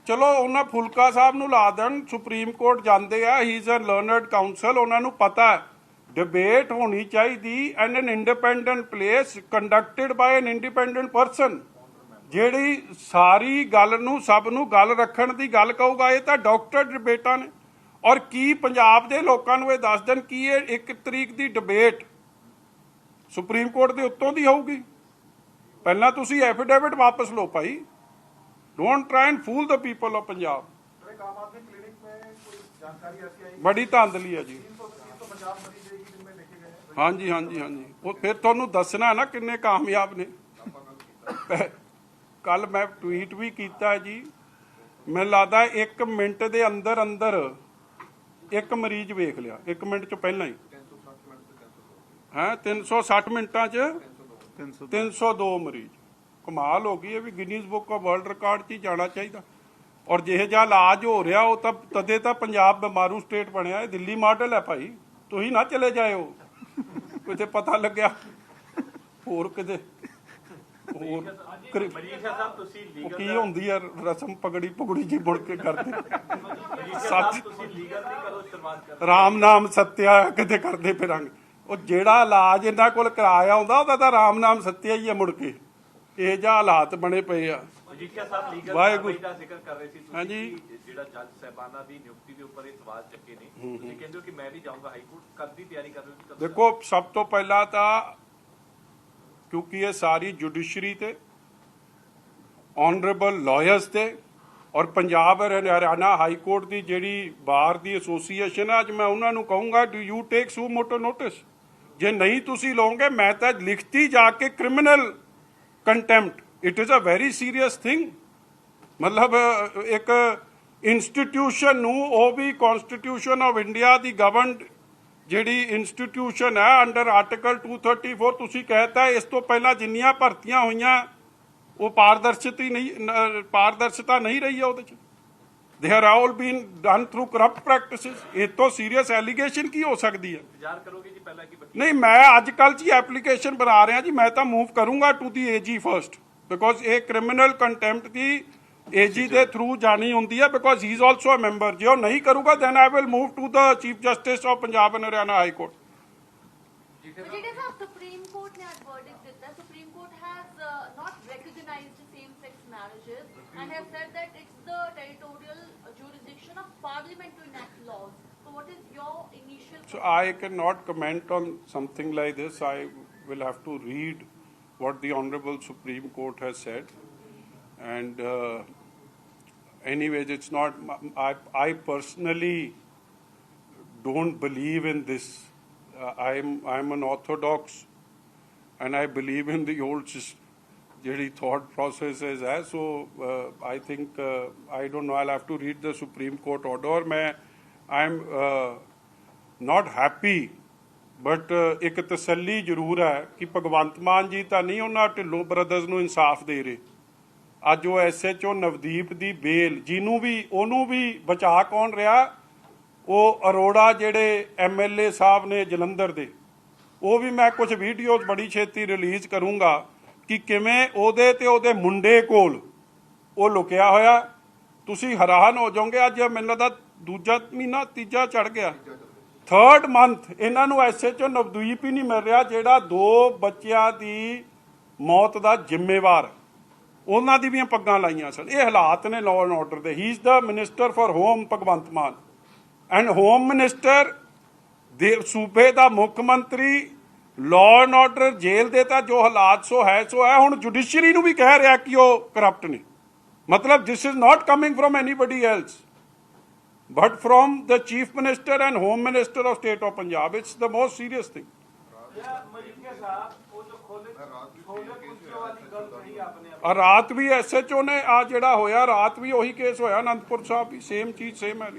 ਚਲੋ ਉਹਨਾਂ ਫੁਲਕਾ ਸਾਹਿਬ ਨੂੰ ਲਾ ਦੇਣ, ਸੁਪਰੀਮ ਕੋਰਟ ਜਾਂਦੇ ਆ, he is a learned counsel, ਉਹਨਾਂ ਨੂੰ ਪਤਾ ਡਿਬੇਟ ਹੋਣੀ ਚਾਹੀਦੀ and an independent place conducted by an independent person, ਜਿਹੜੀ ਸਾਰੀ ਗੱਲ ਨੂੰ ਸਭ ਨੂੰ ਗੱਲ ਰੱਖਣ ਦੀ ਗੱਲ ਕਹੂਗਾ। ਇਹ ਤਾਂ ਡਾਕਟਰ ਡਿਬੇਟਾਂ ਨੇ। ਔਰ ਕੀ ਪੰਜਾਬ ਦੇ ਲੋਕਾਂ ਨੂੰ ਇਹ ਦੱਸ ਦੇਣ ਕਿ ਇਹ 1 ਤਰੀਕ ਦੀ ਡਿਬੇਟ ਸੁਪਰੀਮ ਕੋਰਟ ਦੇ ਉੱਤੋਂ ਦੀ ਹੋਊਗੀ? ਪਹਿਲਾਂ ਤੁਸੀਂ ਐਫੀਡੇਵਿਟ ਵਾਪਸ ਲਓ ਭਾਈ। Don't try and fool the people of Punjab. एक आम आदमी क्लिनिक में कोई जानकारी ऐसी आई बड़ी धांधली है जी। 350 मरीज एक ही दिन में देखे गए हैं। हाँ जी, हाँ जी, हाँ जी। वो फिर तुहानू दसना ना किन्ने कामयाब ने। कल मैं ट्वीट भी किया है जी, मैनूं लगदा 1 मिनट के अंदर अंदर एक मरीज वेख लिया, 1 मिनट चो पहला ही है 360 मिनटां च 302 मरीज। कमाल हो गई है भी, Guinness book of world record च ही जाना चाहिए। और जिहे जिहा इलाज हो रहा वो तो तदे तो पंजाब बीमारू स्टेट बनया। दिल्ली मॉडल है भाई, तुसीं ना चले जाओ किते पता लग्या होर किते होर की हुंदी है रस्म पगड़ी पुगड़ी जी मुड़ के करते सच राम नाम सत्या किते करते फिरांगे। ਉਹ ਜਿਹੜਾ ਇਲਾਜ ਇਹਨਾਂ ਕੋਲ ਕਰਾਇਆ ਹੁੰਦਾ ਉਹਦਾ ਤਾਂ ਰਾਮ ਨਾਮ ਸੱਤਿਆ ਹੀ ਹੈ। ਮੁੜ ਕੇ ਇਹ ਜਿਹਾ ਹਾਲਾਤ ਬਣੇ ਪਏ ਆ। ਮਜੀਠੀਆ ਸਾਹਿਬ ਲੀਗਲ ਵਾਹਿਗੁਰੂ ਦਾ ਜ਼ਿਕਰ ਕਰ ਰਹੇ ਸੀ ਤੁਸੀਂ ਹਾਂਜੀ। ਕਿ ਜਿਹੜਾ ਜੱਜ ਸਾਹਿਬਾਨਾਂ ਦੀ ਨਿਯੁਕਤੀ ਦੇ ਉੱਪਰ ਇਹ ਸਵਾਲ ਚੱਕੇ ਨੇ, ਤੁਸੀਂ ਕਹਿੰਦੇ ਹੋ ਕਿ ਮੈਂ ਵੀ ਜਾਊਂਗਾ ਹਾਈ ਕੋਰਟ, ਕਦ ਦੀ ਤਿਆਰੀ ਕਰ ਰਹੇ ਹੋ? ਦੇਖੋ ਸਭ ਤੋਂ ਪਹਿਲਾਂ ਤਾਂ ਕਿਉਂਕਿ ਇਹ ਸਾਰੀ ਜੁਡੀਸ਼ਰੀ ਤੇ ਆਨਰੇਬਲ ਲਾਇਰਸ ਤੇ ਔਰ ਪੰਜਾਬ ਹਰਿਆਣਾ ਹਾਈ ਕੋਰਟ ਦੀ ਜਿਹੜੀ ਬਾਰ ਦੀ ਐਸੋਸੀਏਸ਼ਨ ਆ, ਅੱਜ ਮੈਂ ਉਹਨਾਂ ਨੂੰ ਕਹੂੰਗਾ ਡੂ ਯੂ ਟੇਕ ਸੂ ਮੋਟੋ ਨੋਟਿਸ। ਜੇ ਨਹੀਂ ਤੁਸੀਂ ਲਓਗੇ ਮੈਂ ਤਾਂ ਲਿਖਤੀ ਜਾ ਕੇ criminal contempt, it is a very serious thing. ਮਤਲਬ ਇੱਕ ਇੰਸਟੀਟਿਊਸ਼ਨ ਨੂੰ, ਉਹ ਵੀ ਕਨਸਟੀਟਿਊਸ਼ਨ ਆਫ ਇੰਡੀਆ ਦੀ ਗਵਰਨਡ ਜਿਹੜੀ ਇੰਸਟੀਟਿਊਸ਼ਨ ਹੈ ਅੰਡਰ ਆਰਟੀਕਲ 234, ਤੁਸੀਂ ਕਹਿਤਾ ਇਸ ਤੋਂ ਪਹਿਲਾਂ ਜਿੰਨੀਆਂ ਭਰਤੀਆਂ ਹੋਈਆਂ ਉਹ ਪਾਰਦਰਸ਼ਤਾ ਨਹੀਂ ਰਹੀ ਹੈ ਉਹਦੇ 'ਚ। they are all been done through corrupt practices। ਇਹ ਤੋਂ ਸੀਰੀਅਸ ਐਲੀਗੇਸ਼ਨ ਕੀ ਹੋ ਸਕਦੀ ਹੈ? ਇੰਤਜ਼ਾਰ ਕਰੋਗੇ ਜੀ ਪਹਿਲਾਂ ਕਿ ਨਹੀਂ, ਮੈਂ ਅੱਜ ਕੱਲ੍ਹ ਜੀ ਐਪਲੀਕੇਸ਼ਨ ਬਣਾ ਰਿਹਾ ਜੀ, ਮੈਂ ਤਾਂ ਮੂਵ ਕਰੂੰਗਾ to the AG first, because ਇਹ ਕ੍ਰਿਮੀਨਲ ਕੰਟੈਂਪਟ ਦੀ ਏਜੀ ਦੇ ਥਰੂ ਜਾਣੀ ਹੁੰਦੀ ਹੈ, because he is also a member. ਜੇ ਉਹ ਨਹੀਂ ਕਰੂਗਾ then I will move to the chief justice of Punjab and Haryana high court. Majithia Sahib, supreme court ਨੇ ਅੱਜ ਵਰਡਿਕਟ ਦਿੱਤਾ। Supreme court has not recognized same-sex marriages and has said that it's the territorial jurisdiction of parliament to enact laws. So what is your initial... So I cannot comment on something like this. I will have to read what the Honorable Supreme Court has said. And anyways, it's not, I personally don't believe in this. I'm an orthodox and I believe in the old ਜਿਹੜੀ thought processes ਹੈ। so I think I don't know, I'll have to read the Supreme Court order। I'm not happy but ਇੱਕ ਤਸੱਲੀ ਜ਼ਰੂਰ ਹੈ ਕਿ ਭਗਵੰਤ ਮਾਨ ਜੀ ਤਾਂ ਨਹੀਂ ਉਹਨਾਂ ਢਿੱਲੋਂ ਬ੍ਰਦਰਜ਼ ਨੂੰ ਇਨਸਾਫ ਦੇ ਰਹੇ। ਅੱਜ ਉਹ SHO ਨਵਦੀਪ ਦੀ ਬੇਲ, ਜਿਹਨੂੰ ਵੀ ਉਹਨੂੰ ਵੀ ਬਚਾ ਕੌਣ ਰਿਹਾ? ਉਹ ਅਰੋੜਾ ਜਿਹੜੇ MLA ਸਾਹਿਬ ਨੇ ਜਲੰਧਰ ਦੇ, ਉਹ ਵੀ ਮੈਂ ਕੁਝ ਵੀਡੀਓਜ਼ ਬੜੀ ਛੇਤੀ ਰਿਲੀਜ਼ ਕਰੂੰਗਾ ਕਿ ਕਿਵੇਂ ਉਹਦੇ ਤੇ ਉਹਦੇ ਮੁੰਡੇ ਕੋਲ ਉਹ ਲੁਕਿਆ ਹੋਇਆ। ਤੁਸੀਂ ਹੈਰਾਨ ਹੋ ਜਾਓਗੇ। ਅੱਜ ਮੈਨੂੰ ਲੱਗਦਾ ਦੂਜਾ ਮਹੀਨਾ ਤੀਜਾ ਚੜ ਗਿਆ, 3rd month ਇਹਨਾਂ ਨੂੰ SHO ਨਵਦੀਪ ਹੀ ਨਹੀਂ ਮਿਲ ਰਿਹਾ, ਜਿਹੜਾ 2 ਬੱਚਿਆਂ ਦੀ ਮੌਤ ਦਾ ਜ਼ਿੰਮੇਵਾਰ। ਉਹਨਾਂ ਦੀ ਵੀ ਪੱਗਾਂ ਲਾਈਆਂ ਸਨ। ਇਹ ਹਾਲਾਤ ਨੇ ਲਾਅ ਐਂਡ ਆਰਡਰ ਦੇ। He is the minister for home Bhagwant Mann and home minister ਦੇ ਸੂਬੇ ਦਾ ਮੁੱਖ ਮੰਤਰੀ। ਲਾਅ ਐਂਡ ਆਰਡਰ ਜੇਲ੍ਹ ਦੇ ਤਾਂ ਜੋ ਹਾਲਾਤ ਸੋ ਹੈ ਹੁਣ ਜੁਡੀਸ਼ਰੀ ਨੂੰ ਵੀ ਕਹਿ ਰਿਹਾ ਕਿ ਉਹ ਕਰਪਟ ਨੇ। ਮਤਲਬ this is not coming from anybody else but from the chief minister and home minister of state of Punjab. It's the most serious thing. ਰਾਤ ਵੀ SHO ਨੇ ਆ ਜਿਹੜਾ ਹੋਇਆ, ਰਾਤ ਵੀ ਉਹੀ ਕੇਸ ਹੋਇਆ ਅਨੰਦਪੁਰ ਸਾਹਿਬ ਵੀ, ਸੇਮ ਚੀਜ਼ ਸੇਮ ਹੈ।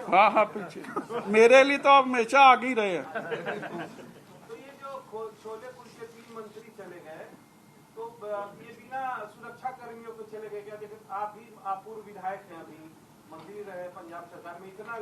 हाँ हाँ पीछे मेरे लिए तो हमेशा आगे ही रहे हैं। तो ये जो छोले पुल के 3 मंत्री चले गए, तो ये बिना सुरक्षा कर्मियों को चले गए क्या? देखिए आप भी, आप पूर्व विधायक हैं, अभी मंत्री रहे पंजाब सरकार में, इतना